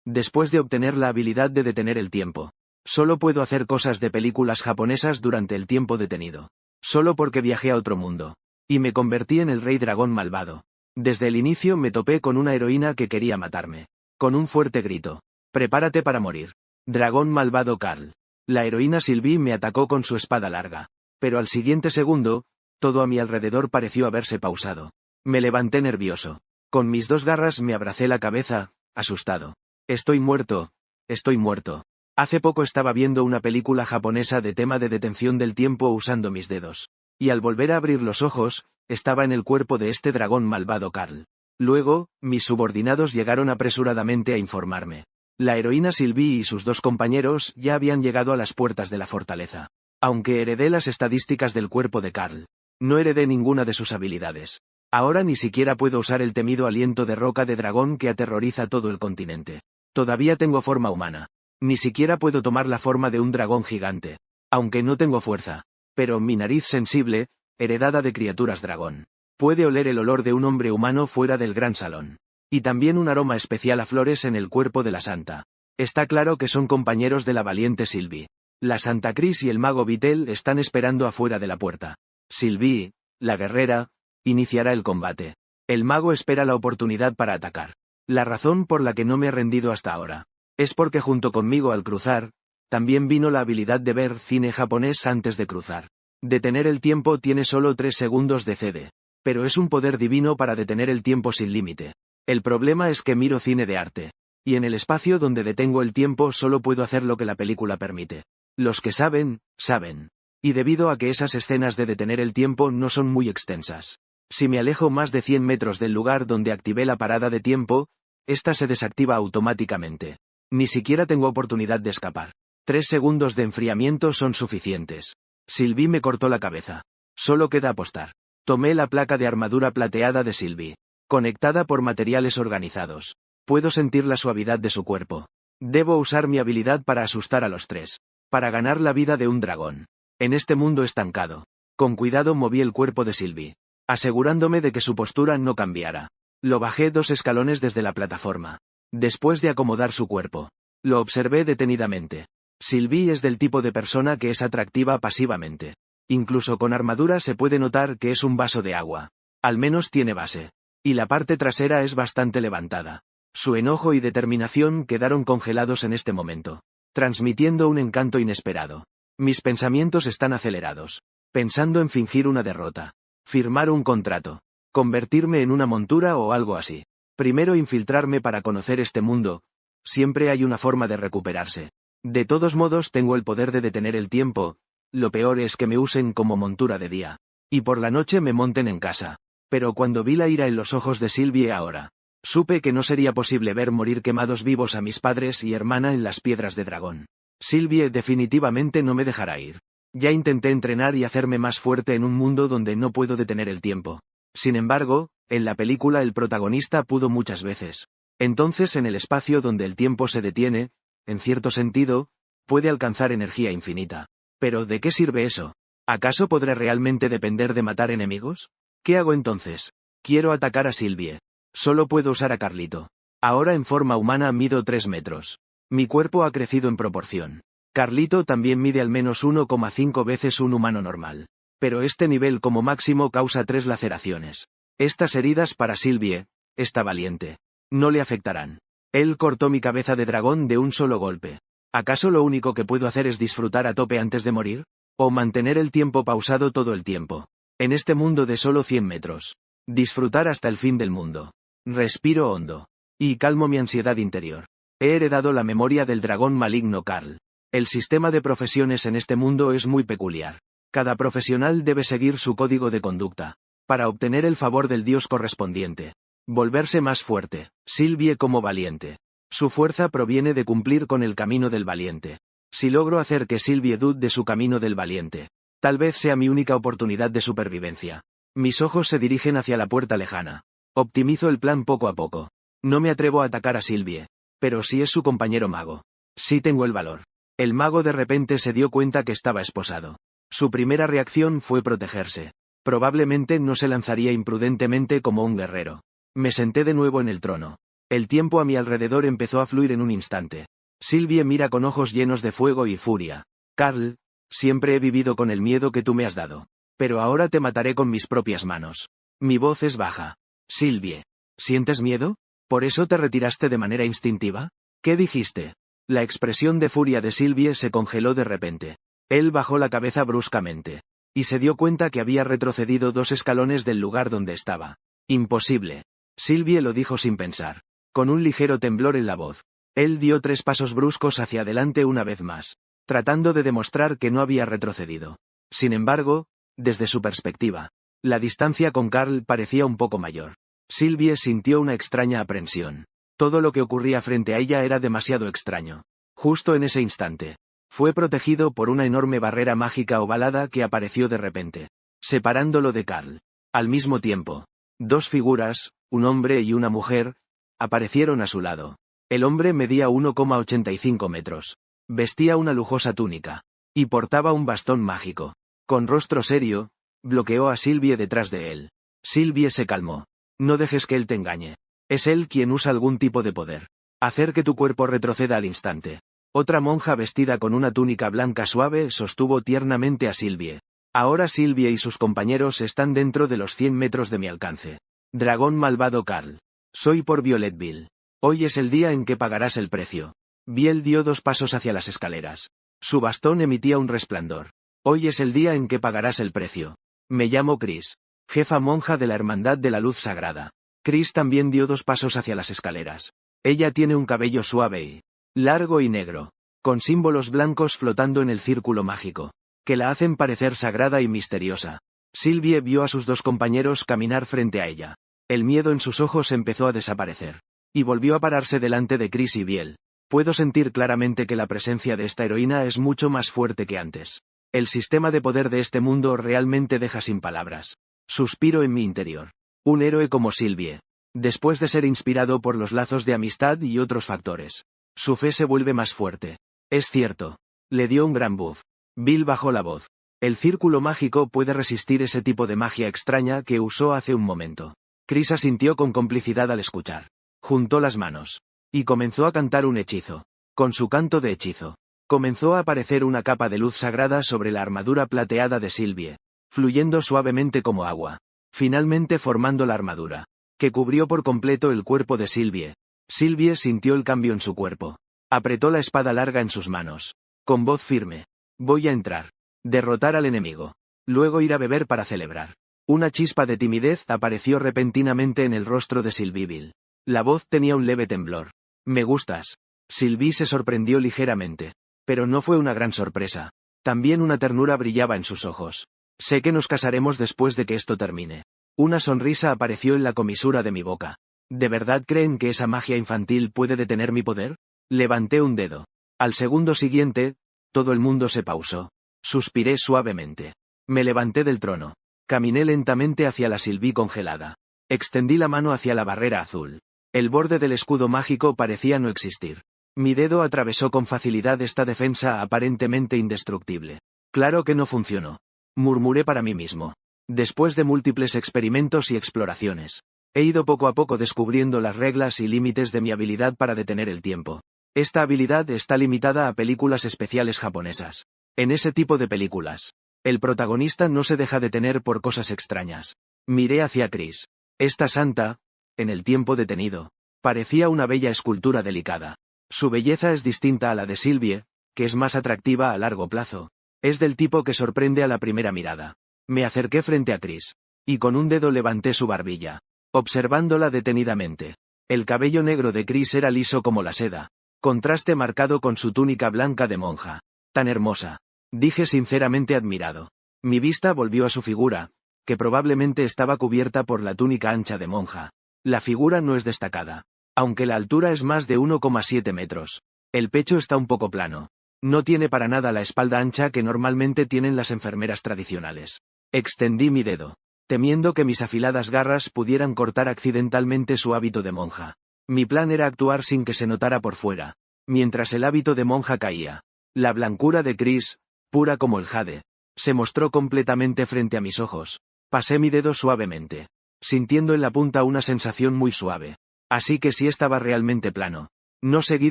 Después de obtener la habilidad de detener el tiempo. Solo puedo hacer cosas de películas japonesas durante el tiempo detenido. Solo porque viajé a otro mundo. Y me convertí en el rey dragón malvado. Desde el inicio me topé con una heroína que quería matarme. Con un fuerte grito. Prepárate para morir. Dragón malvado Carl. La heroína Sylvie me atacó con su espada larga. Pero al siguiente segundo, todo a mi alrededor pareció haberse pausado. Me levanté nervioso. Con mis dos garras me abracé la cabeza, asustado. Estoy muerto. Estoy muerto. Hace poco estaba viendo una película japonesa de tema de detención del tiempo usando mis dedos. Y al volver a abrir los ojos, estaba en el cuerpo de este dragón malvado Carl. Luego, mis subordinados llegaron apresuradamente a informarme. La heroína Sylvie y sus dos compañeros ya habían llegado a las puertas de la fortaleza. Aunque heredé las estadísticas del cuerpo de Carl, no heredé ninguna de sus habilidades. Ahora ni siquiera puedo usar el temido aliento de roca de dragón que aterroriza todo el continente. Todavía tengo forma humana. Ni siquiera puedo tomar la forma de un dragón gigante. Aunque no tengo fuerza. Pero mi nariz sensible, heredada de criaturas dragón, puede oler el olor de un hombre humano fuera del gran salón. Y también un aroma especial a flores en el cuerpo de la santa. Está claro que son compañeros de la valiente Sylvie. La Santa Cris y el mago Vitel están esperando afuera de la puerta. Sylvie, la guerrera, iniciará el combate. El mago espera la oportunidad para atacar. La razón por la que no me he rendido hasta ahora es porque junto conmigo al cruzar, también vino la habilidad de ver cine japonés antes de cruzar. Detener el tiempo tiene solo 3 segundos de CD. Pero es un poder divino para detener el tiempo sin límite. El problema es que miro cine de arte. Y en el espacio donde detengo el tiempo solo puedo hacer lo que la película permite. Los que saben, saben. Y debido a que esas escenas de detener el tiempo no son muy extensas. Si me alejo más de 100 metros del lugar donde activé la parada de tiempo, esta se desactiva automáticamente. Ni siquiera tengo oportunidad de escapar. 3 segundos de enfriamiento son suficientes. Sylvie me cortó la cabeza. Solo queda apostar. Tomé la placa de armadura plateada de Sylvie. Conectada por materiales organizados. Puedo sentir la suavidad de su cuerpo. Debo usar mi habilidad para asustar a los tres. Para ganar la vida de un dragón. En este mundo estancado. Con cuidado moví el cuerpo de Sylvie, asegurándome de que su postura no cambiara. Lo bajé 2 escalones desde la plataforma. Después de acomodar su cuerpo, lo observé detenidamente. Sylvie es del tipo de persona que es atractiva pasivamente. Incluso con armadura se puede notar que es un vaso de agua. Al menos tiene base. Y la parte trasera es bastante levantada. Su enojo y determinación quedaron congelados en este momento, transmitiendo un encanto inesperado. Mis pensamientos están acelerados. Pensando en fingir una derrota. Firmar un contrato. Convertirme en una montura o algo así. Primero infiltrarme para conocer este mundo. Siempre hay una forma de recuperarse. De todos modos tengo el poder de detener el tiempo. Lo peor es que me usen como montura de día. Y por la noche me monten en casa. Pero cuando vi la ira en los ojos de Sylvie ahora, supe que no sería posible ver morir quemados vivos a mis padres y hermana en las piedras de dragón. Sylvie definitivamente no me dejará ir. Ya intenté entrenar y hacerme más fuerte en un mundo donde no puedo detener el tiempo. Sin embargo, en la película el protagonista pudo muchas veces. Entonces en el espacio donde el tiempo se detiene, en cierto sentido, puede alcanzar energía infinita. Pero ¿de qué sirve eso? ¿Acaso podré realmente depender de matar enemigos? ¿Qué hago entonces? Quiero atacar a Sylvie. Solo puedo usar a Carlito. Ahora en forma humana mido 3 metros. Mi cuerpo ha crecido en proporción. Carlito también mide al menos 1,5 veces un humano normal. Pero este nivel como máximo causa 3 laceraciones. Estas heridas para Sylvie, esta valiente, no le afectarán. Él cortó mi cabeza de dragón de un solo golpe. ¿Acaso lo único que puedo hacer es disfrutar a tope antes de morir? ¿O mantener el tiempo pausado todo el tiempo? En este mundo de solo 100 metros. Disfrutar hasta el fin del mundo. Respiro hondo. Y calmo mi ansiedad interior. He heredado la memoria del dragón maligno Carl. El sistema de profesiones en este mundo es muy peculiar. Cada profesional debe seguir su código de conducta. Para obtener el favor del dios correspondiente. Volverse más fuerte. Sylvie como valiente. Su fuerza proviene de cumplir con el camino del valiente. Si logro hacer que Sylvie dude de su camino del valiente, tal vez sea mi única oportunidad de supervivencia. Mis ojos se dirigen hacia la puerta lejana. Optimizo el plan poco a poco. No me atrevo a atacar a Sylvie. Pero sí es su compañero mago. Sí tengo el valor. El mago de repente se dio cuenta que estaba esposado. Su primera reacción fue protegerse. Probablemente no se lanzaría imprudentemente como un guerrero. Me senté de nuevo en el trono. El tiempo a mi alrededor empezó a fluir en un instante. Sylvie mira con ojos llenos de fuego y furia. Carl, siempre he vivido con el miedo que tú me has dado. Pero ahora te mataré con mis propias manos. Mi voz es baja. Sylvie, ¿sientes miedo? ¿Por eso te retiraste de manera instintiva? ¿Qué dijiste? La expresión de furia de Sylvie se congeló de repente. Él bajó la cabeza bruscamente. Y se dio cuenta que había retrocedido 2 escalones del lugar donde estaba. Imposible. Sylvie lo dijo sin pensar. Con un ligero temblor en la voz. Él dio 3 pasos bruscos hacia adelante una vez más, tratando de demostrar que no había retrocedido. Sin embargo, desde su perspectiva, la distancia con Carl parecía un poco mayor. Sylvie sintió una extraña aprensión. Todo lo que ocurría frente a ella era demasiado extraño. Justo en ese instante, fue protegido por una enorme barrera mágica ovalada que apareció de repente, separándolo de Carl. Al mismo tiempo, 2 figuras, un hombre y una mujer, aparecieron a su lado. El hombre medía 1,85 metros. Vestía una lujosa túnica. Y portaba un bastón mágico. Con rostro serio, bloqueó a Sylvie detrás de él. Sylvie se calmó. No dejes que él te engañe. Es él quien usa algún tipo de poder. Hacer que tu cuerpo retroceda al instante. Otra monja vestida con una túnica blanca suave sostuvo tiernamente a Sylvie. Ahora Sylvie y sus compañeros están dentro de los 100 metros de mi alcance. Dragón malvado Carl. Soy por Violetville. Hoy es el día en que pagarás el precio. Biel dio 2 pasos hacia las escaleras. Su bastón emitía un resplandor. Hoy es el día en que pagarás el precio. Me llamo Chris, jefa monja de la Hermandad de la Luz Sagrada. Chris también dio 2 pasos hacia las escaleras. Ella tiene un cabello suave y largo y negro, con símbolos blancos flotando en el círculo mágico, que la hacen parecer sagrada y misteriosa. Sylvie vio a sus 2 compañeros caminar frente a ella. El miedo en sus ojos empezó a desaparecer. Y volvió a pararse delante de Chris y Biel. Puedo sentir claramente que la presencia de esta heroína es mucho más fuerte que antes. El sistema de poder de este mundo realmente deja sin palabras. Suspiro en mi interior. Un héroe como Sylvie. Después de ser inspirado por los lazos de amistad y otros factores. Su fe se vuelve más fuerte. Es cierto. Le dio un gran buff. Bill bajó la voz. El círculo mágico puede resistir ese tipo de magia extraña que usó hace un momento. Chris asintió con complicidad al escuchar. Juntó las manos. Y comenzó a cantar un hechizo. Con su canto de hechizo, comenzó a aparecer una capa de luz sagrada sobre la armadura plateada de Sylvie, fluyendo suavemente como agua. Finalmente formando la armadura, que cubrió por completo el cuerpo de Sylvie. Sylvie sintió el cambio en su cuerpo. Apretó la espada larga en sus manos. Con voz firme. Voy a entrar. Derrotar al enemigo. Luego ir a beber para celebrar. Una chispa de timidez apareció repentinamente en el rostro de Sylvie. La voz tenía un leve temblor. Me gustas. Sylvie se sorprendió ligeramente. Pero no fue una gran sorpresa. También una ternura brillaba en sus ojos. Sé que nos casaremos después de que esto termine. Una sonrisa apareció en la comisura de mi boca. ¿De verdad creen que esa magia infantil puede detener mi poder? Levanté un dedo. Al segundo siguiente, todo el mundo se pausó. Suspiré suavemente. Me levanté del trono. Caminé lentamente hacia la Sylvie congelada. Extendí la mano hacia la barrera azul. El borde del escudo mágico parecía no existir. Mi dedo atravesó con facilidad esta defensa aparentemente indestructible. Claro que no funcionó. Murmuré para mí mismo. Después de múltiples experimentos y exploraciones, he ido poco a poco descubriendo las reglas y límites de mi habilidad para detener el tiempo. Esta habilidad está limitada a películas especiales japonesas. En ese tipo de películas, el protagonista no se deja detener por cosas extrañas. Miré hacia Chris. Esta santa, en el tiempo detenido, parecía una bella escultura delicada. Su belleza es distinta a la de Sylvie, que es más atractiva a largo plazo. Es del tipo que sorprende a la primera mirada. Me acerqué frente a Chris. Y con un dedo levanté su barbilla, observándola detenidamente. El cabello negro de Chris era liso como la seda. Contraste marcado con su túnica blanca de monja. Tan hermosa. Dije sinceramente admirado. Mi vista volvió a su figura, que probablemente estaba cubierta por la túnica ancha de monja. La figura no es destacada. Aunque la altura es más de 1,7 metros. El pecho está un poco plano. No tiene para nada la espalda ancha que normalmente tienen las enfermeras tradicionales. Extendí mi dedo, temiendo que mis afiladas garras pudieran cortar accidentalmente su hábito de monja. Mi plan era actuar sin que se notara por fuera, mientras el hábito de monja caía. La blancura de Chris, pura como el jade, se mostró completamente frente a mis ojos. Pasé mi dedo suavemente, sintiendo en la punta una sensación muy suave. Así que sí estaba realmente plano. No seguí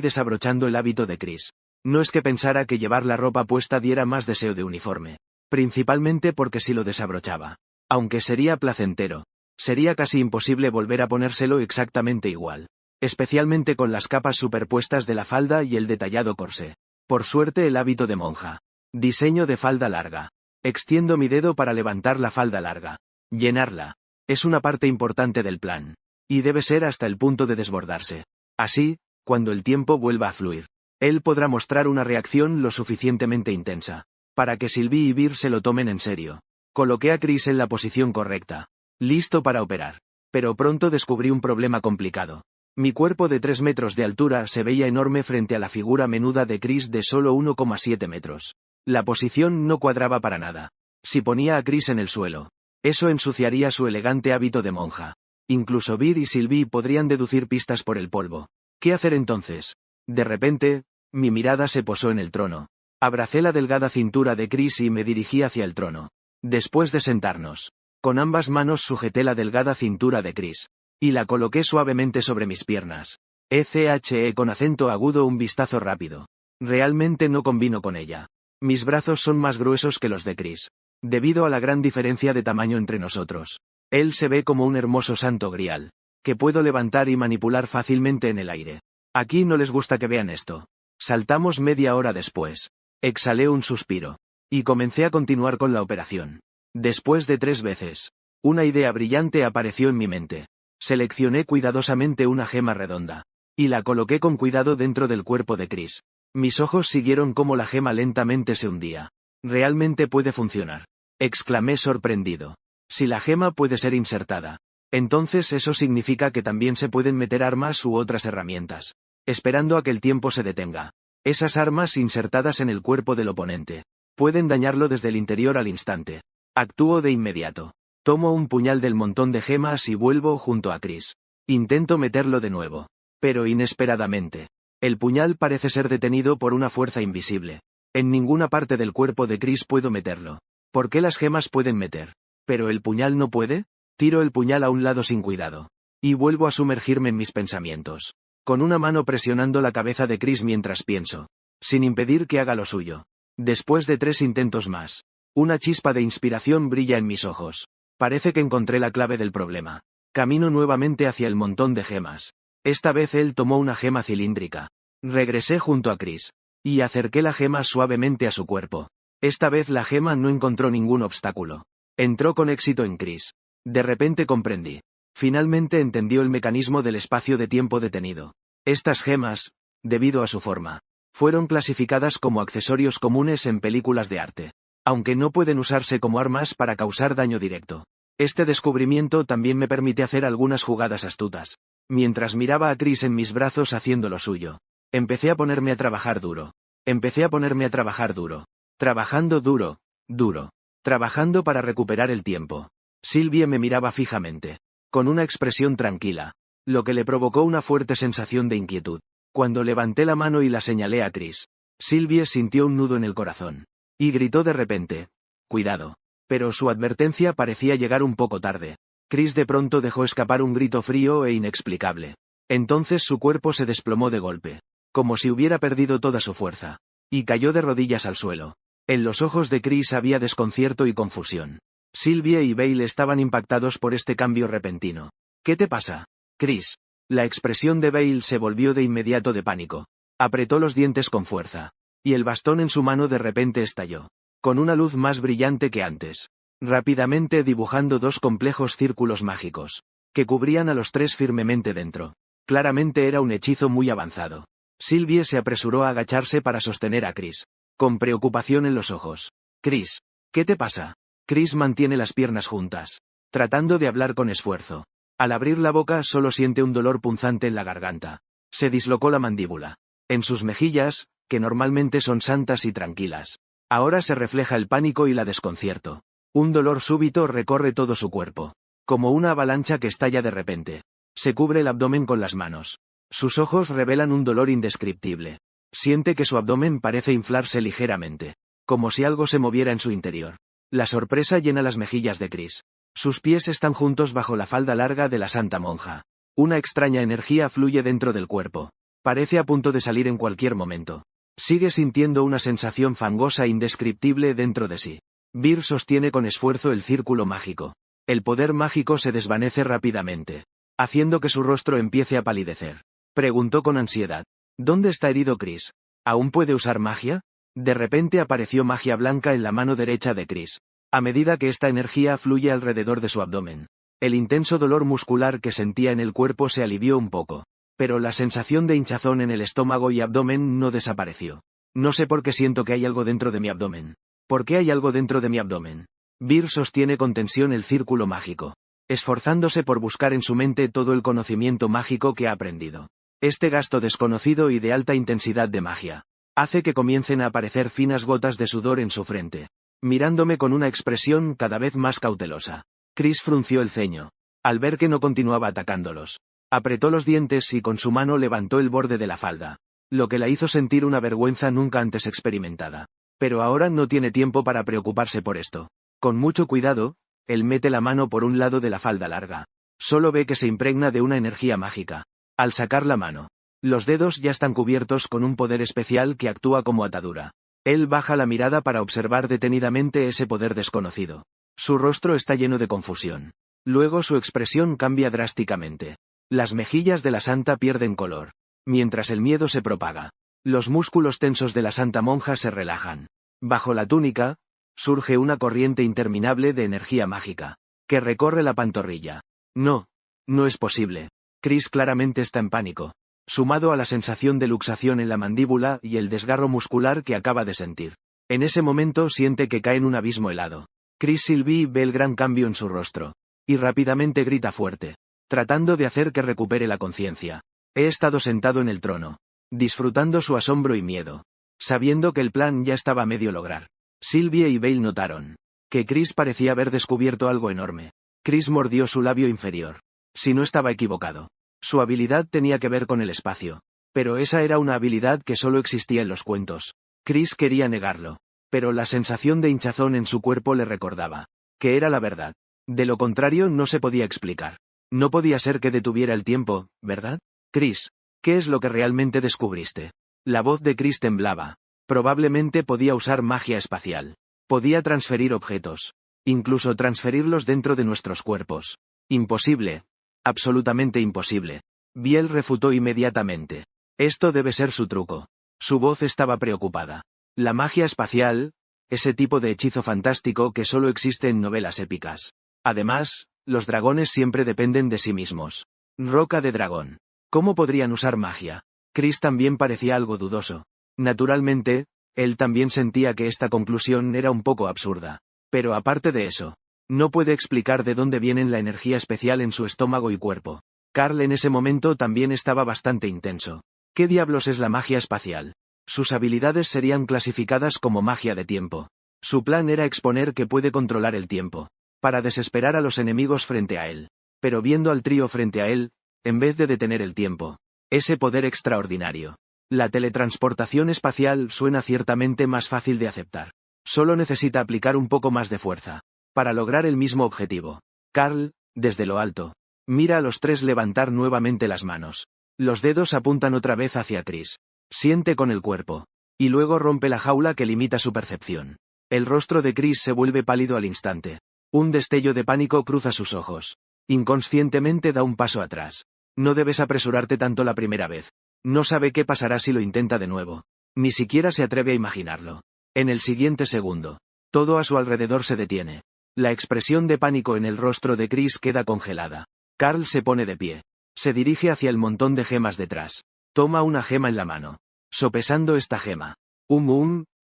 desabrochando el hábito de Chris. No es que pensara que llevar la ropa puesta diera más deseo de uniforme. Principalmente porque si lo desabrochaba, aunque sería placentero, sería casi imposible volver a ponérselo exactamente igual. Especialmente con las capas superpuestas de la falda y el detallado corsé. Por suerte el hábito de monja. Diseño de falda larga. Extiendo mi dedo para levantar la falda larga. Llenarla. Es una parte importante del plan. Y debe ser hasta el punto de desbordarse. Así, cuando el tiempo vuelva a fluir, él podrá mostrar una reacción lo suficientemente intensa, para que Sylvie y Beer se lo tomen en serio. Coloqué a Chris en la posición correcta. Listo para operar. Pero pronto descubrí un problema complicado. Mi cuerpo de 3 metros de altura se veía enorme frente a la figura menuda de Chris de solo 1,7 metros. La posición no cuadraba para nada. Si ponía a Chris en el suelo, eso ensuciaría su elegante hábito de monja. Incluso Beer y Sylvie podrían deducir pistas por el polvo. ¿Qué hacer entonces? De repente, mi mirada se posó en el trono. Abracé la delgada cintura de Chris y me dirigí hacia el trono. Después de sentarnos, con ambas manos sujeté la delgada cintura de Chris. Y la coloqué suavemente sobre mis piernas. Eché con acento agudo un vistazo rápido. Realmente no combino con ella. Mis brazos son más gruesos que los de Chris. Debido a la gran diferencia de tamaño entre nosotros. Él se ve como un hermoso santo grial, que puedo levantar y manipular fácilmente en el aire. Aquí no les gusta que vean esto. Saltamos media hora después. Exhalé un suspiro. Y comencé a continuar con la operación. Después de 3 veces, una idea brillante apareció en mi mente. Seleccioné cuidadosamente una gema redonda. Y la coloqué con cuidado dentro del cuerpo de Chris. Mis ojos siguieron cómo la gema lentamente se hundía. ¿Realmente puede funcionar? Exclamé sorprendido. Si la gema puede ser insertada, entonces eso significa que también se pueden meter armas u otras herramientas. Esperando a que el tiempo se detenga. Esas armas insertadas en el cuerpo del oponente pueden dañarlo desde el interior al instante. Actúo de inmediato. Tomo un puñal del montón de gemas y vuelvo junto a Chris. Intento meterlo de nuevo. Pero inesperadamente. El puñal parece ser detenido por una fuerza invisible. En ninguna parte del cuerpo de Chris puedo meterlo. ¿Por qué las gemas pueden meter? ¿Pero el puñal no puede? Tiro el puñal a un lado sin cuidado. Y vuelvo a sumergirme en mis pensamientos. Con una mano presionando la cabeza de Chris mientras pienso. Sin impedir que haga lo suyo. Después de 3 intentos más. Una chispa de inspiración brilla en mis ojos. Parece que encontré la clave del problema. Camino nuevamente hacia el montón de gemas. Esta vez él tomó una gema cilíndrica. Regresé junto a Chris. Y acerqué la gema suavemente a su cuerpo. Esta vez la gema no encontró ningún obstáculo. Entró con éxito en Chris. De repente comprendí. Finalmente entendió el mecanismo del espacio de tiempo detenido. Estas gemas, debido a su forma, fueron clasificadas como accesorios comunes en películas de arte. Aunque no pueden usarse como armas para causar daño directo. Este descubrimiento también me permite hacer algunas jugadas astutas. Mientras miraba a Chris en mis brazos haciendo lo suyo, empecé a ponerme a trabajar duro. Trabajando duro. Trabajando para recuperar el tiempo. Sylvie me miraba fijamente, con una expresión tranquila, lo que le provocó una fuerte sensación de inquietud. Cuando levanté la mano y la señalé a Chris, Sylvie sintió un nudo en el corazón. Y gritó de repente, «Cuidado». Pero su advertencia parecía llegar un poco tarde. Chris de pronto dejó escapar un grito frío e inexplicable. Entonces su cuerpo se desplomó de golpe, como si hubiera perdido toda su fuerza. Y cayó de rodillas al suelo. En los ojos de Chris había desconcierto y confusión. Sylvie y Bale estaban impactados por este cambio repentino. «¿Qué te pasa, Chris?» La expresión de Bale se volvió de inmediato de pánico. Apretó los dientes con fuerza. Y el bastón en su mano de repente estalló. Con una luz más brillante que antes. Rápidamente dibujando 2 complejos círculos mágicos. Que cubrían a los 3 firmemente dentro. Claramente era un hechizo muy avanzado. Sylvie se apresuró a agacharse para sostener a Chris. Con preocupación en los ojos. «Chris, ¿qué te pasa?» Chris mantiene las piernas juntas. Tratando de hablar con esfuerzo. Al abrir la boca solo siente un dolor punzante en la garganta. Se dislocó la mandíbula. En sus mejillas, que normalmente son santas y tranquilas, ahora se refleja el pánico y la desconcierto. Un dolor súbito recorre todo su cuerpo. Como una avalancha que estalla de repente. Se cubre el abdomen con las manos. Sus ojos revelan un dolor indescriptible. Siente que su abdomen parece inflarse ligeramente. Como si algo se moviera en su interior. La sorpresa llena las mejillas de Chris. Sus pies están juntos bajo la falda larga de la santa monja. Una extraña energía fluye dentro del cuerpo. Parece a punto de salir en cualquier momento. Sigue sintiendo una sensación fangosa e indescriptible dentro de sí. Vir sostiene con esfuerzo el círculo mágico. El poder mágico se desvanece rápidamente, haciendo que su rostro empiece a palidecer. Preguntó con ansiedad. ¿Dónde está herido Chris? ¿Aún puede usar magia? De repente apareció magia blanca en la mano derecha de Chris. A medida que esta energía fluye alrededor de su abdomen, el intenso dolor muscular que sentía en el cuerpo se alivió un poco. Pero la sensación de hinchazón en el estómago y abdomen no desapareció. No sé por qué siento que hay algo dentro de mi abdomen. ¿Por qué hay algo dentro de mi abdomen? Vir sostiene con tensión el círculo mágico, esforzándose por buscar en su mente todo el conocimiento mágico que ha aprendido. Este gasto desconocido y de alta intensidad de magia hace que comiencen a aparecer finas gotas de sudor en su frente, mirándome con una expresión cada vez más cautelosa. Chris frunció el ceño, al ver que no continuaba atacándolos. Apretó los dientes y con su mano levantó el borde de la falda, lo que la hizo sentir una vergüenza nunca antes experimentada. Pero ahora no tiene tiempo para preocuparse por esto. Con mucho cuidado, él mete la mano por un lado de la falda larga. Solo ve que se impregna de una energía mágica. Al sacar la mano, los dedos ya están cubiertos con un poder especial que actúa como atadura. Él baja la mirada para observar detenidamente ese poder desconocido. Su rostro está lleno de confusión. Luego su expresión cambia drásticamente. Las mejillas de la santa pierden color, mientras el miedo se propaga. Los músculos tensos de la santa monja se relajan. Bajo la túnica, surge una corriente interminable de energía mágica, que recorre la pantorrilla. No es posible. Chris claramente está en pánico, sumado a la sensación de luxación en la mandíbula y el desgarro muscular que acaba de sentir. En ese momento siente que cae en un abismo helado. Chris Sylvie ve el gran cambio en su rostro, y rápidamente grita fuerte, tratando de hacer que recupere la conciencia. He estado sentado en el trono, disfrutando su asombro y miedo, sabiendo que el plan ya estaba a medio lograr. Sylvie y Bale notaron que Chris parecía haber descubierto algo enorme. Chris mordió su labio inferior. Si no estaba equivocado, su habilidad tenía que ver con el espacio. Pero esa era una habilidad que solo existía en los cuentos. Chris quería negarlo, pero la sensación de hinchazón en su cuerpo le recordaba que era la verdad. De lo contrario no se podía explicar. No podía ser que detuviera el tiempo, ¿verdad? Chris, ¿qué es lo que realmente descubriste? La voz de Chris temblaba. Probablemente podía usar magia espacial. Podía transferir objetos. Incluso transferirlos dentro de nuestros cuerpos. Imposible. Absolutamente imposible. Biel refutó inmediatamente. Esto debe ser su truco. Su voz estaba preocupada. La magia espacial, ese tipo de hechizo fantástico que solo existe en novelas épicas. Además, los dragones siempre dependen de sí mismos. Roca de dragón. ¿Cómo podrían usar magia? Chris también parecía algo dudoso. Naturalmente, él también sentía que esta conclusión era un poco absurda. Pero aparte de eso, no puede explicar de dónde viene la energía especial en su estómago y cuerpo. Carl en ese momento también estaba bastante intenso. ¿Qué diablos es la magia espacial? Sus habilidades serían clasificadas como magia de tiempo. Su plan era exponer que puede controlar el tiempo, para desesperar a los enemigos frente a él. Pero viendo al trío frente a él, en vez de detener el tiempo, ese poder extraordinario. La teletransportación espacial suena ciertamente más fácil de aceptar. Solo necesita aplicar un poco más de fuerza, para lograr el mismo objetivo. Carl, desde lo alto, mira a los tres levantar nuevamente las manos. Los dedos apuntan otra vez hacia Chris. Siente con el cuerpo, y luego rompe la jaula que limita su percepción. El rostro de Chris se vuelve pálido al instante. Un destello de pánico cruza sus ojos. Inconscientemente da un paso atrás. No debes apresurarte tanto la primera vez. No sabe qué pasará si lo intenta de nuevo. Ni siquiera se atreve a imaginarlo. En el siguiente segundo, todo a su alrededor se detiene. La expresión de pánico en el rostro de Chris queda congelada. Carl se pone de pie. Se dirige hacia el montón de gemas detrás. Toma una gema en la mano. Sopesando esta gema.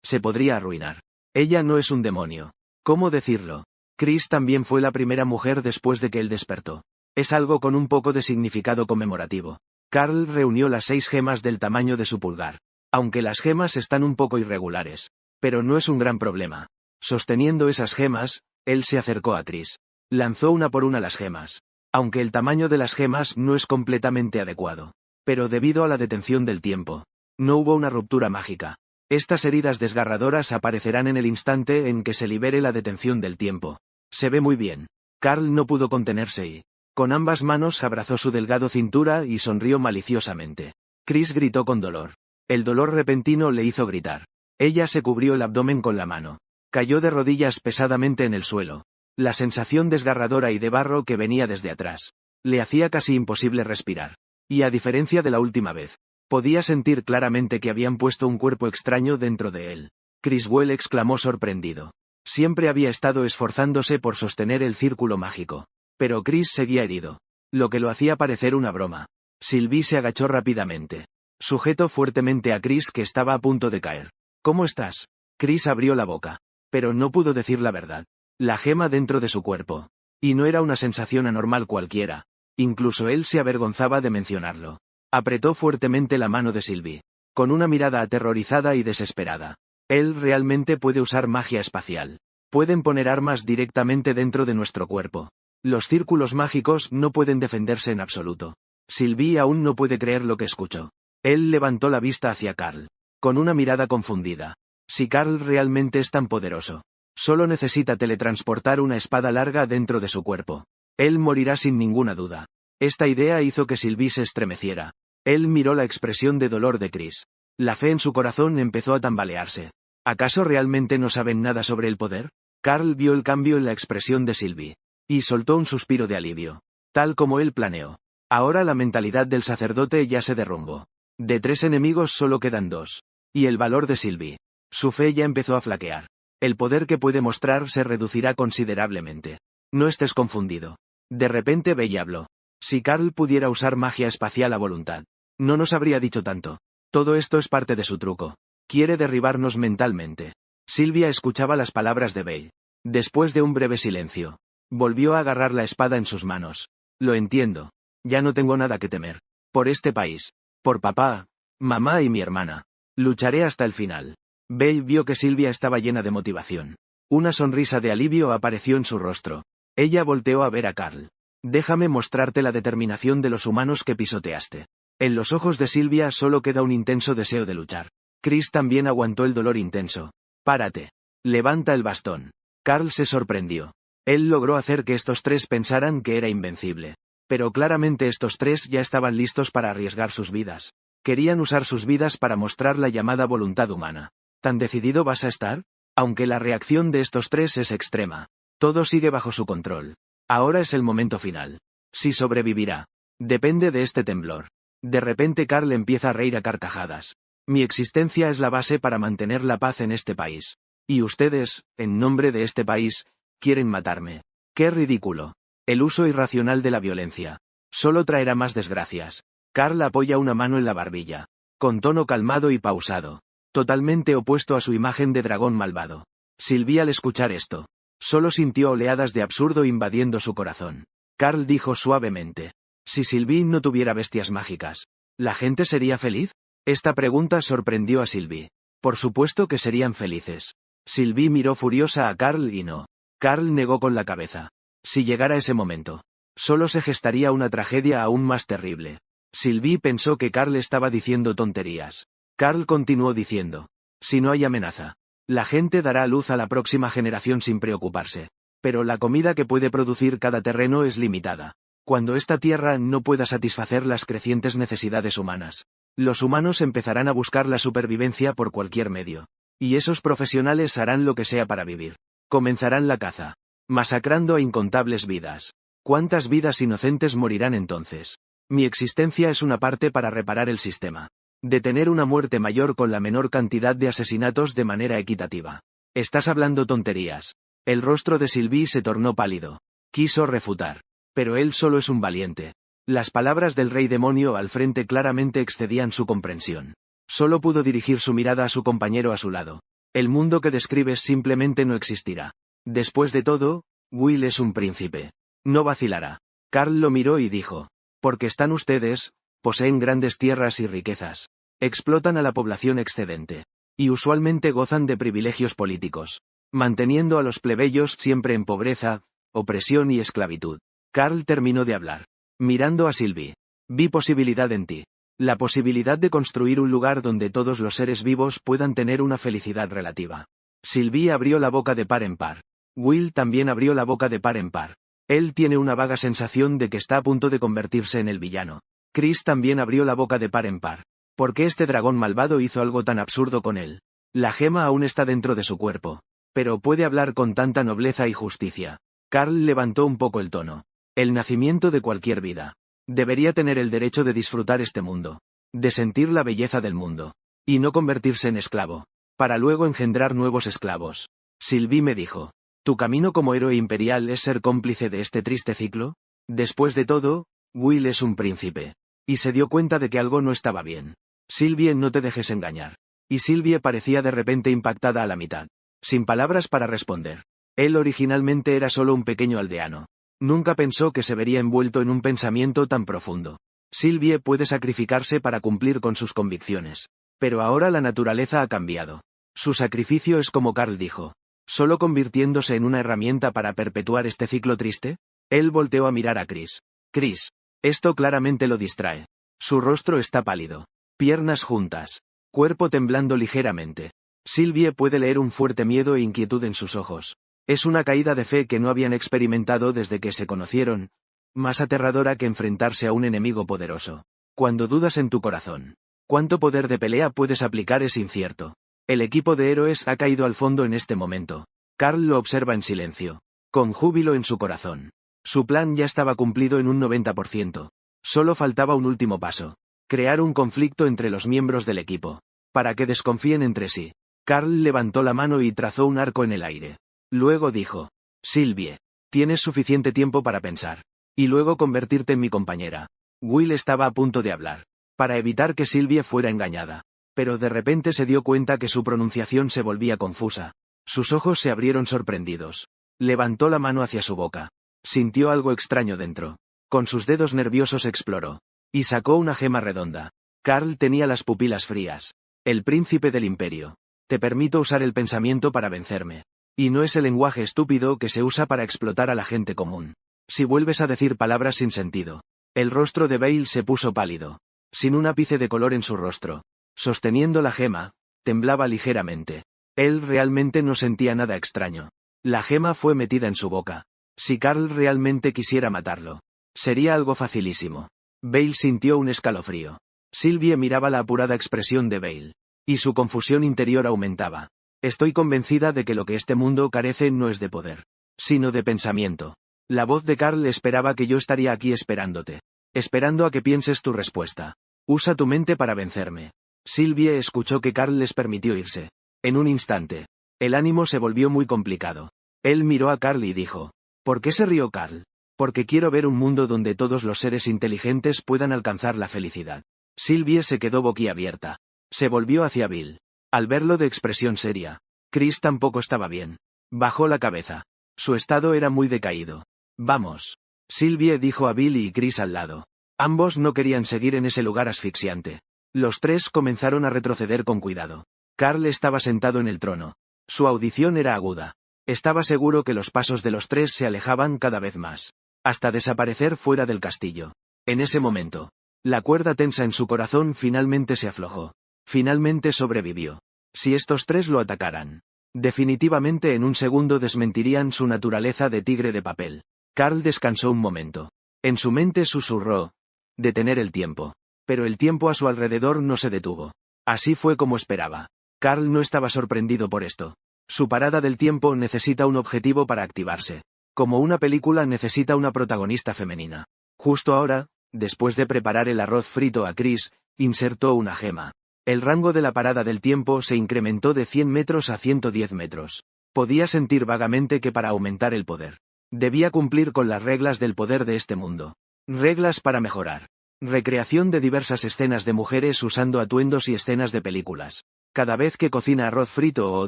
Se podría arruinar. Ella no es un demonio. ¿Cómo decirlo? Chris también fue la primera mujer después de que él despertó. Es algo con un poco de significado conmemorativo. Carl reunió las 6 gemas del tamaño de su pulgar. Aunque las gemas están un poco irregulares. Pero no es un gran problema. Sosteniendo esas gemas, él se acercó a Chris. Lanzó una por una las gemas. Aunque el tamaño de las gemas no es completamente adecuado. Pero debido a la detención del tiempo, no hubo una ruptura mágica. Estas heridas desgarradoras aparecerán en el instante en que se libere la detención del tiempo. Se ve muy bien. Carl no pudo contenerse y Con ambas manos abrazó su delgado cintura y sonrió maliciosamente. Chris gritó con dolor. El dolor repentino le hizo gritar. Ella se cubrió el abdomen con la mano. Cayó de rodillas pesadamente en el suelo. La sensación desgarradora y de barro que venía desde atrás le hacía casi imposible respirar. Y a diferencia de la última vez, podía sentir claramente que habían puesto un cuerpo extraño dentro de él. Criswell exclamó sorprendido. Siempre había estado esforzándose por sostener el círculo mágico. Pero Chris seguía herido. Lo que lo hacía parecer una broma. Sylvie se agachó rápidamente. Sujetó fuertemente a Chris que estaba a punto de caer. ¿Cómo estás? Chris abrió la boca. Pero no pudo decir la verdad. La gema dentro de su cuerpo. Y no era una sensación anormal cualquiera. Incluso él se avergonzaba de mencionarlo. Apretó fuertemente la mano de Sylvie. Con una mirada aterrorizada y desesperada. Él realmente puede usar magia espacial. Pueden poner armas directamente dentro de nuestro cuerpo. Los círculos mágicos no pueden defenderse en absoluto. Sylvie aún no puede creer lo que escuchó. Él levantó la vista hacia Carl. Con una mirada confundida. Si Carl realmente es tan poderoso, solo necesita teletransportar una espada larga dentro de su cuerpo. Él morirá sin ninguna duda. Esta idea hizo que Sylvie se estremeciera. Él miró la expresión de dolor de Chris. La fe en su corazón empezó a tambalearse. ¿Acaso realmente no saben nada sobre el poder? Carl vio el cambio en la expresión de Sylvie. Y soltó un suspiro de alivio. Tal como él planeó. Ahora la mentalidad del sacerdote ya se derrumbó. De 3 enemigos solo quedan 2. Y el valor de Sylvie. Su fe ya empezó a flaquear. El poder que puede mostrar se reducirá considerablemente. No estés confundido. De repente Bella habló. Si Carl pudiera usar magia espacial a voluntad, no nos habría dicho tanto. Todo esto es parte de su truco. Quiere derribarnos mentalmente. Sylvia escuchaba las palabras de Bale. Después de un breve silencio, volvió a agarrar la espada en sus manos. Lo entiendo. Ya no tengo nada que temer. Por este país. Por papá, mamá y mi hermana. Lucharé hasta el final. Bale vio que Sylvia estaba llena de motivación. Una sonrisa de alivio apareció en su rostro. Ella volteó a ver a Carl. Déjame mostrarte la determinación de los humanos que pisoteaste. En los ojos de Sylvia solo queda un intenso deseo de luchar. Chris también aguantó el dolor intenso. Párate. Levanta el bastón. Carl se sorprendió. Él logró hacer que estos 3 pensaran que era invencible. Pero claramente estos 3 ya estaban listos para arriesgar sus vidas. Querían usar sus vidas para mostrar la llamada voluntad humana. ¿Tan decidido vas a estar? Aunque la reacción de estos 3 es extrema. Todo sigue bajo su control. Ahora es el momento final. Si sobrevivirá. Depende de este temblor. De repente Carl empieza a reír a carcajadas. Mi existencia es la base para mantener la paz en este país. Y ustedes, en nombre de este país, quieren matarme. ¡Qué ridículo! El uso irracional de la violencia. Solo traerá más desgracias. Carl apoya una mano en la barbilla. Con tono calmado y pausado. Totalmente opuesto a su imagen de dragón malvado. Sylvie al escuchar esto, solo sintió oleadas de absurdo invadiendo su corazón. Carl dijo suavemente. Si Sylvie no tuviera bestias mágicas, ¿la gente sería feliz? Esta pregunta sorprendió a Sylvie. Por supuesto que serían felices. Sylvie miró furiosa a Carl y no. Carl negó con la cabeza. Si llegara ese momento, solo se gestaría una tragedia aún más terrible. Sylvie pensó que Carl estaba diciendo tonterías. Carl continuó diciendo. Si no hay amenaza, la gente dará a luz a la próxima generación sin preocuparse. Pero la comida que puede producir cada terreno es limitada. Cuando esta tierra no pueda satisfacer las crecientes necesidades humanas, los humanos empezarán a buscar la supervivencia por cualquier medio. Y esos profesionales harán lo que sea para vivir. Comenzarán la caza, masacrando a incontables vidas. ¿Cuántas vidas inocentes morirán entonces? Mi existencia es una parte para reparar el sistema. Detener una muerte mayor con la menor cantidad de asesinatos de manera equitativa. Estás hablando tonterías. El rostro de Sylvie se tornó pálido. Quiso refutar. Pero él solo es un valiente. Las palabras del rey demonio al frente claramente excedían su comprensión. Solo pudo dirigir su mirada a su compañero a su lado. El mundo que describes simplemente no existirá. Después de todo, Will es un príncipe. No vacilará. Carl lo miró y dijo. Porque están ustedes, poseen grandes tierras y riquezas. Explotan a la población excedente. Y usualmente gozan de privilegios políticos. Manteniendo a los plebeyos siempre en pobreza, opresión y esclavitud. Carl terminó de hablar. Mirando a Sylvie. Vi posibilidad en ti. La posibilidad de construir un lugar donde todos los seres vivos puedan tener una felicidad relativa. Sylvie abrió la boca de par en par. Will también abrió la boca de par en par. Él tiene una vaga sensación de que está a punto de convertirse en el villano. Chris también abrió la boca de par en par. ¿Por qué este dragón malvado hizo algo tan absurdo con él? La gema aún está dentro de su cuerpo. Pero puede hablar con tanta nobleza y justicia. Carl levantó un poco el tono. El nacimiento de cualquier vida. Debería tener el derecho de disfrutar este mundo. De sentir la belleza del mundo. Y no convertirse en esclavo. Para luego engendrar nuevos esclavos. Sylvie me dijo. ¿Tu camino como héroe imperial es ser cómplice de este triste ciclo? Después de todo, Will es un príncipe. Y se dio cuenta de que algo no estaba bien. Sylvie, no te dejes engañar. Y Sylvie parecía de repente impactada a la mitad. Sin palabras para responder. Él originalmente era solo un pequeño aldeano. Nunca pensó que se vería envuelto en un pensamiento tan profundo. Sylvie puede sacrificarse para cumplir con sus convicciones. Pero ahora la naturaleza ha cambiado. Su sacrificio es como Carl dijo. ¿Solo convirtiéndose en una herramienta para perpetuar este ciclo triste? Él volteó a mirar a Chris. Chris. Esto claramente lo distrae. Su rostro está pálido. Piernas juntas. Cuerpo temblando ligeramente. Sylvie puede leer un fuerte miedo e inquietud en sus ojos. Es una caída de fe que no habían experimentado desde que se conocieron. Más aterradora que enfrentarse a un enemigo poderoso. Cuando dudas en tu corazón. Cuánto poder de pelea puedes aplicar es incierto. El equipo de héroes ha caído al fondo en este momento. Carl lo observa en silencio. Con júbilo en su corazón. Su plan ya estaba cumplido en un 90%. Solo faltaba un último paso. Crear un conflicto entre los miembros del equipo. Para que desconfíen entre sí. Carl levantó la mano y trazó un arco en el aire. Luego dijo. Sylvie. Tienes suficiente tiempo para pensar. Y luego convertirte en mi compañera. Will estaba a punto de hablar. Para evitar que Sylvie fuera engañada. Pero de repente se dio cuenta que su pronunciación se volvía confusa. Sus ojos se abrieron sorprendidos. Levantó la mano hacia su boca. Sintió algo extraño dentro. Con sus dedos nerviosos exploró. Y sacó una gema redonda. Carl tenía las pupilas frías. El príncipe del imperio. Te permito usar el pensamiento para vencerme. Y no es el lenguaje estúpido que se usa para explotar a la gente común. Si vuelves a decir palabras sin sentido. El rostro de Bale se puso pálido. Sin un ápice de color en su rostro. Sosteniendo la gema, temblaba ligeramente. Él realmente no sentía nada extraño. La gema fue metida en su boca. Si Carl realmente quisiera matarlo. Sería algo facilísimo. Bale sintió un escalofrío. Sylvie miraba la apurada expresión de Bale. Y su confusión interior aumentaba. Estoy convencida de que lo que este mundo carece no es de poder. Sino de pensamiento. La voz de Carl esperaba que yo estaría aquí esperándote. Esperando a que pienses tu respuesta. Usa tu mente para vencerme. Sylvie escuchó que Carl les permitió irse. En un instante. El ánimo se volvió muy complicado. Él miró a Carl y dijo. ¿Por qué se rió Carl? Porque quiero ver un mundo donde todos los seres inteligentes puedan alcanzar la felicidad. Sylvie se quedó boquiabierta. Se volvió hacia Bill. Al verlo de expresión seria. Chris tampoco estaba bien. Bajó la cabeza. Su estado era muy decaído. Vamos. Sylvie dijo a Bill y Chris al lado. Ambos no querían seguir en ese lugar asfixiante. Los tres comenzaron a retroceder con cuidado. Carl estaba sentado en el trono. Su audición era aguda. Estaba seguro que los pasos de los tres se alejaban cada vez más. Hasta desaparecer fuera del castillo. En ese momento. La cuerda tensa en su corazón finalmente se aflojó. Finalmente sobrevivió. Si estos tres lo atacaran. Definitivamente en un segundo desmentirían su naturaleza de tigre de papel. Carl descansó un momento. En su mente susurró. Detener el tiempo. Pero el tiempo a su alrededor no se detuvo. Así fue como esperaba. Carl no estaba sorprendido por esto. Su parada del tiempo necesita un objetivo para activarse. Como una película necesita una protagonista femenina. Justo ahora, después de preparar el arroz frito a Chris, insertó una gema. El rango de la parada del tiempo se incrementó de 100 metros a 110 metros. Podía sentir vagamente que para aumentar el poder. Debía cumplir con las reglas del poder de este mundo. Reglas para mejorar. Recreación de diversas escenas de mujeres usando atuendos y escenas de películas. Cada vez que cocina arroz frito o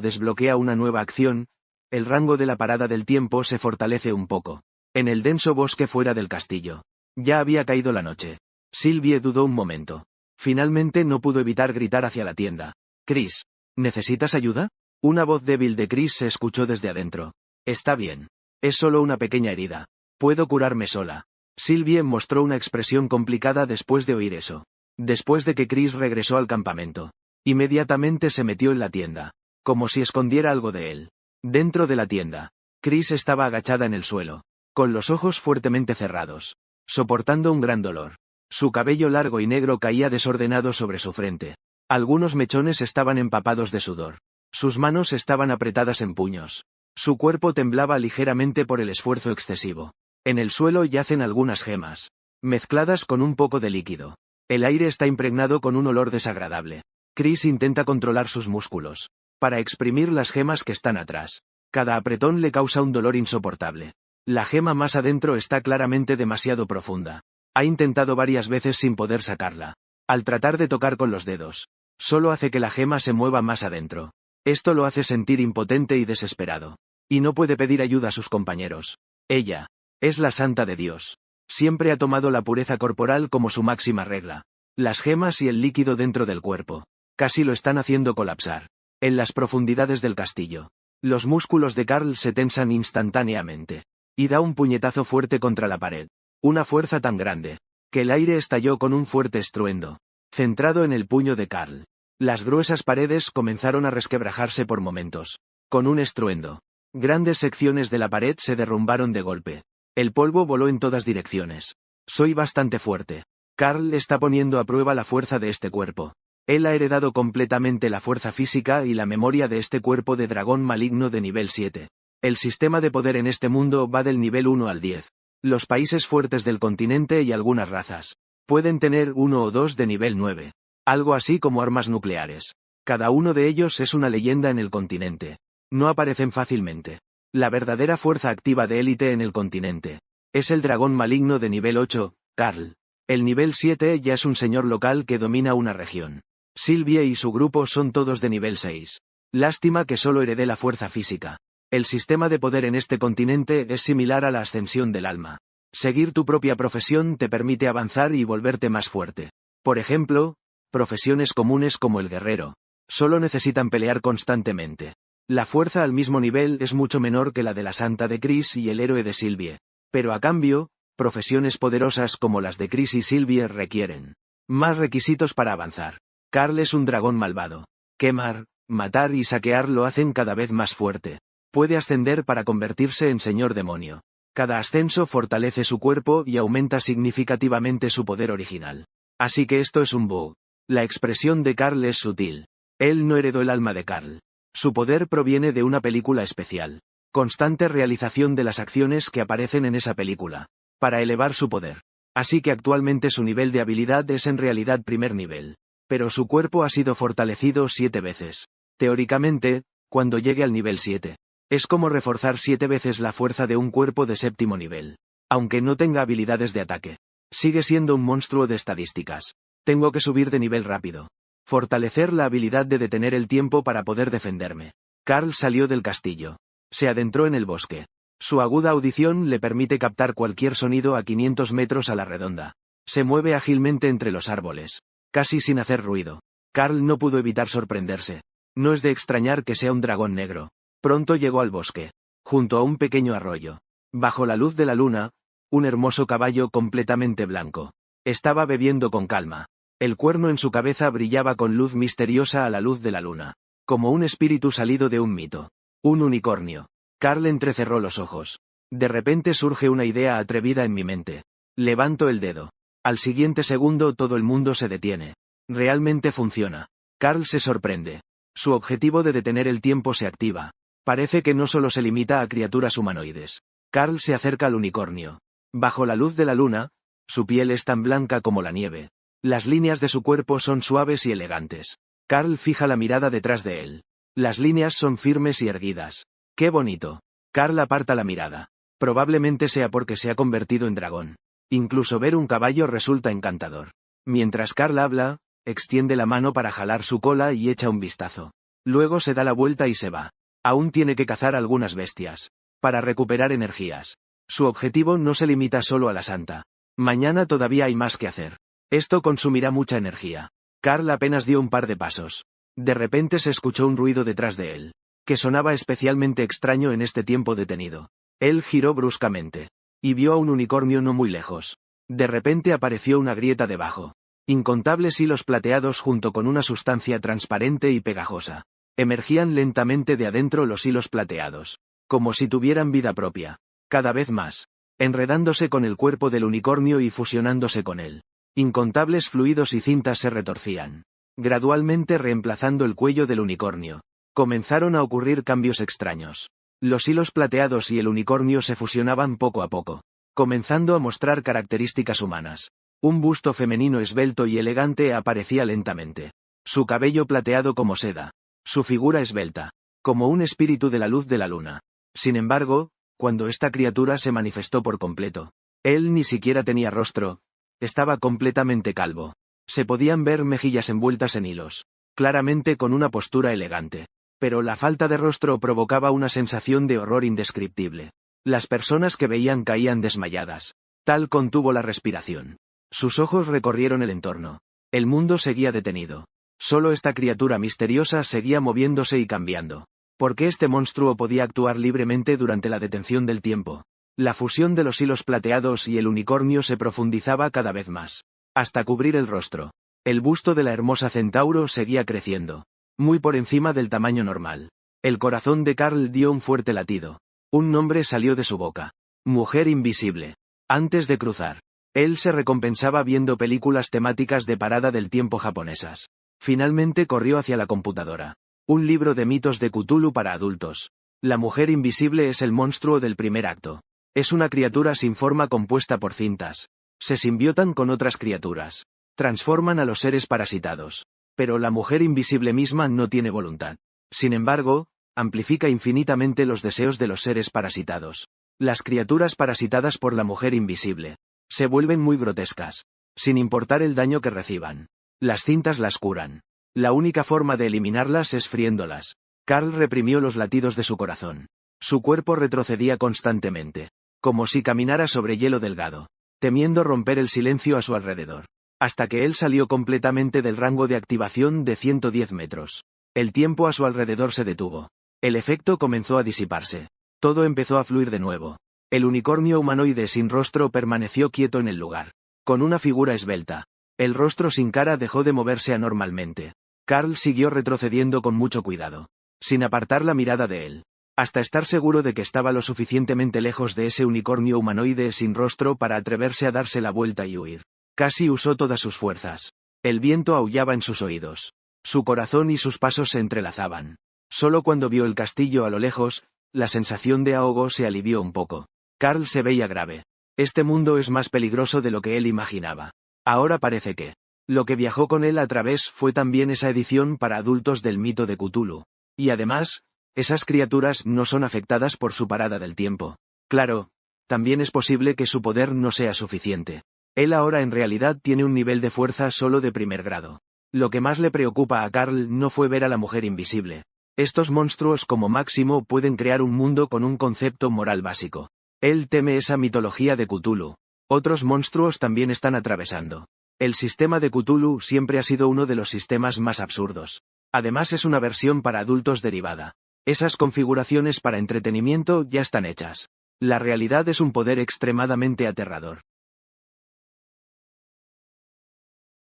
desbloquea una nueva acción, el rango de la parada del tiempo se fortalece un poco. En el denso bosque fuera del castillo. Ya había caído la noche. Sylvie dudó un momento. Finalmente no pudo evitar gritar hacia la tienda. Chris, ¿necesitas ayuda? Una voz débil de Chris se escuchó desde adentro. Está bien. Es solo una pequeña herida. Puedo curarme sola. Sylvie mostró una expresión complicada después de oír eso. Después de que Chris regresó al campamento. Inmediatamente se metió en la tienda. Como si escondiera algo de él. Dentro de la tienda. Chris estaba agachada en el suelo. con los ojos fuertemente cerrados, soportando un gran dolor. Su cabello largo y negro caía desordenado sobre su frente. Algunos mechones estaban empapados de sudor. Sus manos estaban apretadas en puños. Su cuerpo temblaba ligeramente por el esfuerzo excesivo. En el suelo yacen algunas gemas, mezcladas con un poco de líquido. El aire está impregnado con un olor desagradable. Chris intenta controlar sus músculos, para exprimir las gemas que están atrás. Cada apretón le causa un dolor insoportable. La gema más adentro está claramente demasiado profunda. Ha intentado varias veces sin poder sacarla. Al tratar de tocar con los dedos, solo hace que la gema se mueva más adentro. Esto lo hace sentir impotente y desesperado. Y no puede pedir ayuda a sus compañeros. Ella es la santa de Dios. Siempre ha tomado la pureza corporal como su máxima regla. Las gemas y el líquido dentro del cuerpo casi lo están haciendo colapsar. En las profundidades del castillo, los músculos de Carl se tensan instantáneamente, y da un puñetazo fuerte contra la pared. Una fuerza tan grande, que el aire estalló con un fuerte estruendo, centrado en el puño de Carl. Las gruesas paredes comenzaron a resquebrajarse por momentos. Con un estruendo, grandes secciones de la pared se derrumbaron de golpe. El polvo voló en todas direcciones. Soy bastante fuerte. Carl está poniendo a prueba la fuerza de este cuerpo. Él ha heredado completamente la fuerza física y la memoria de este cuerpo de dragón maligno de nivel 7. El sistema de poder en este mundo va del nivel 1 al 10. Los países fuertes del continente y algunas razas pueden tener 1 o 2 de nivel 9. Algo así como armas nucleares. Cada uno de ellos es una leyenda en el continente. No aparecen fácilmente. La verdadera fuerza activa de élite en el continente es el dragón maligno de nivel 8, Carl. El nivel 7 ya es un señor local que domina una región. Sylvie y su grupo son todos de nivel 6. Lástima que solo heredé la fuerza física. El sistema de poder en este continente es similar a la ascensión del alma. Seguir tu propia profesión te permite avanzar y volverte más fuerte. Por ejemplo, profesiones comunes como el guerrero solo necesitan pelear constantemente. La fuerza al mismo nivel es mucho menor que la de la santa de Chris y el héroe de Sylvie. Pero a cambio, profesiones poderosas como las de Chris y Sylvie requieren más requisitos para avanzar. Carl es un dragón malvado. Quemar, matar y saquear lo hacen cada vez más fuerte. Puede ascender para convertirse en señor demonio. Cada ascenso fortalece su cuerpo y aumenta significativamente su poder original. Así que esto es un bug. La expresión de Carl es sutil. Él no heredó el alma de Carl. Su poder proviene de una película especial. Constante realización de las acciones que aparecen en esa película, para elevar su poder. Así que actualmente su nivel de habilidad es en realidad primer nivel. Pero su cuerpo ha sido fortalecido 7 veces. Teóricamente, cuando llegue al nivel 7, es como reforzar 7 veces la fuerza de un cuerpo de séptimo nivel. Aunque no tenga habilidades de ataque, sigue siendo un monstruo de estadísticas. Tengo que subir de nivel rápido. Fortalecer la habilidad de detener el tiempo para poder defenderme. Carl salió del castillo. Se adentró en el bosque. Su aguda audición le permite captar cualquier sonido a 500 metros a la redonda. Se mueve ágilmente entre los árboles, casi sin hacer ruido. Carl no pudo evitar sorprenderse. No es de extrañar que sea un dragón negro. Pronto llegó al bosque, junto a un pequeño arroyo. Bajo la luz de la luna, un hermoso caballo completamente blanco estaba bebiendo con calma. El cuerno en su cabeza brillaba con luz misteriosa a la luz de la luna, como un espíritu salido de un mito. Un unicornio. Carl entrecerró los ojos. De repente surge una idea atrevida en mi mente. Levanto el dedo. Al siguiente segundo todo el mundo se detiene. Realmente funciona. Carl se sorprende. Su objetivo de detener el tiempo se activa. Parece que no solo se limita a criaturas humanoides. Carl se acerca al unicornio. Bajo la luz de la luna, su piel es tan blanca como la nieve. Las líneas de su cuerpo son suaves y elegantes. Carl fija la mirada detrás de él. Las líneas son firmes y erguidas. ¡Qué bonito! Carl aparta la mirada. Probablemente sea porque se ha convertido en dragón. Incluso ver un caballo resulta encantador. Mientras Carl habla, extiende la mano para jalar su cola y echa un vistazo. Luego se da la vuelta y se va. Aún tiene que cazar algunas bestias, para recuperar energías. Su objetivo no se limita solo a la santa. Mañana todavía hay más que hacer. Esto consumirá mucha energía. Carl apenas dio un par de pasos. De repente se escuchó un ruido detrás de él, que sonaba especialmente extraño en este tiempo detenido. Él giró bruscamente, y vio a un unicornio no muy lejos. De repente apareció una grieta debajo. Incontables hilos plateados junto con una sustancia transparente y pegajosa. Emergían lentamente de adentro los hilos plateados, como si tuvieran vida propia. Cada vez más. enredándose con el cuerpo del unicornio y fusionándose con él. Incontables fluidos y cintas se retorcían, gradualmente reemplazando el cuello del unicornio. Comenzaron a ocurrir cambios extraños. Los hilos plateados y el unicornio se fusionaban poco a poco, comenzando a mostrar características humanas. Un busto femenino esbelto y elegante aparecía lentamente. Su cabello plateado como seda. Su figura esbelta, como un espíritu de la luz de la luna. Sin embargo, cuando esta criatura se manifestó por completo, él ni siquiera tenía rostro. Estaba completamente calvo. Se podían ver mejillas envueltas en hilos, claramente con una postura elegante. Pero la falta de rostro provocaba una sensación de horror indescriptible. Las personas que veían caían desmayadas. Tal contuvo la respiración. Sus ojos recorrieron el entorno. El mundo seguía detenido. Solo esta criatura misteriosa seguía moviéndose y cambiando. ¿Por qué este monstruo podía actuar libremente durante la detención del tiempo? La fusión de los hilos plateados y el unicornio se profundizaba cada vez más, hasta cubrir el rostro. El busto de la hermosa centauro seguía creciendo, muy por encima del tamaño normal. El corazón de Carl dio un fuerte latido. Un nombre salió de su boca. Mujer invisible. Antes de cruzar, él se recompensaba viendo películas temáticas de parada del tiempo japonesas. Finalmente corrió hacia la computadora. Un libro de mitos de Cthulhu para adultos. La mujer invisible es el monstruo del primer acto. Es una criatura sin forma compuesta por cintas. Se simbiotan con otras criaturas. Transforman a los seres parasitados. Pero la mujer invisible misma no tiene voluntad. Sin embargo, amplifica infinitamente los deseos de los seres parasitados. Las criaturas parasitadas por la mujer invisible se vuelven muy grotescas, sin importar el daño que reciban. Las cintas las curan. La única forma de eliminarlas es friéndolas. Carl reprimió los latidos de su corazón. Su cuerpo retrocedía constantemente, como si caminara sobre hielo delgado, temiendo romper el silencio a su alrededor, hasta que él salió completamente del rango de activación de 110 metros. El tiempo a su alrededor se detuvo. El efecto comenzó a disiparse. Todo empezó a fluir de nuevo. El unicornio humanoide sin rostro permaneció quieto en el lugar, con una figura esbelta. El rostro sin cara dejó de moverse anormalmente. Carl siguió retrocediendo con mucho cuidado, sin apartar la mirada de él, hasta estar seguro de que estaba lo suficientemente lejos de ese unicornio humanoide sin rostro para atreverse a darse la vuelta y huir. Casi usó todas sus fuerzas. El viento aullaba en sus oídos. Su corazón y sus pasos se entrelazaban. Solo cuando vio el castillo a lo lejos, la sensación de ahogo se alivió un poco. Carl se veía grave. Este mundo es más peligroso de lo que él imaginaba. Ahora parece que lo que viajó con él a través fue también esa edición para adultos del mito de Cthulhu. Y además, esas criaturas no son afectadas por su parada del tiempo. Claro, también es posible que su poder no sea suficiente. Él ahora en realidad tiene un nivel de fuerza solo de primer grado. Lo que más le preocupa a Carl no fue ver a la mujer invisible. Estos monstruos como máximo pueden crear un mundo con un concepto moral básico. Él teme esa mitología de Cthulhu. Otros monstruos también están atravesando. El sistema de Cthulhu siempre ha sido uno de los sistemas más absurdos. Además es una versión para adultos derivada. Esas configuraciones para entretenimiento ya están hechas. La realidad es un poder extremadamente aterrador.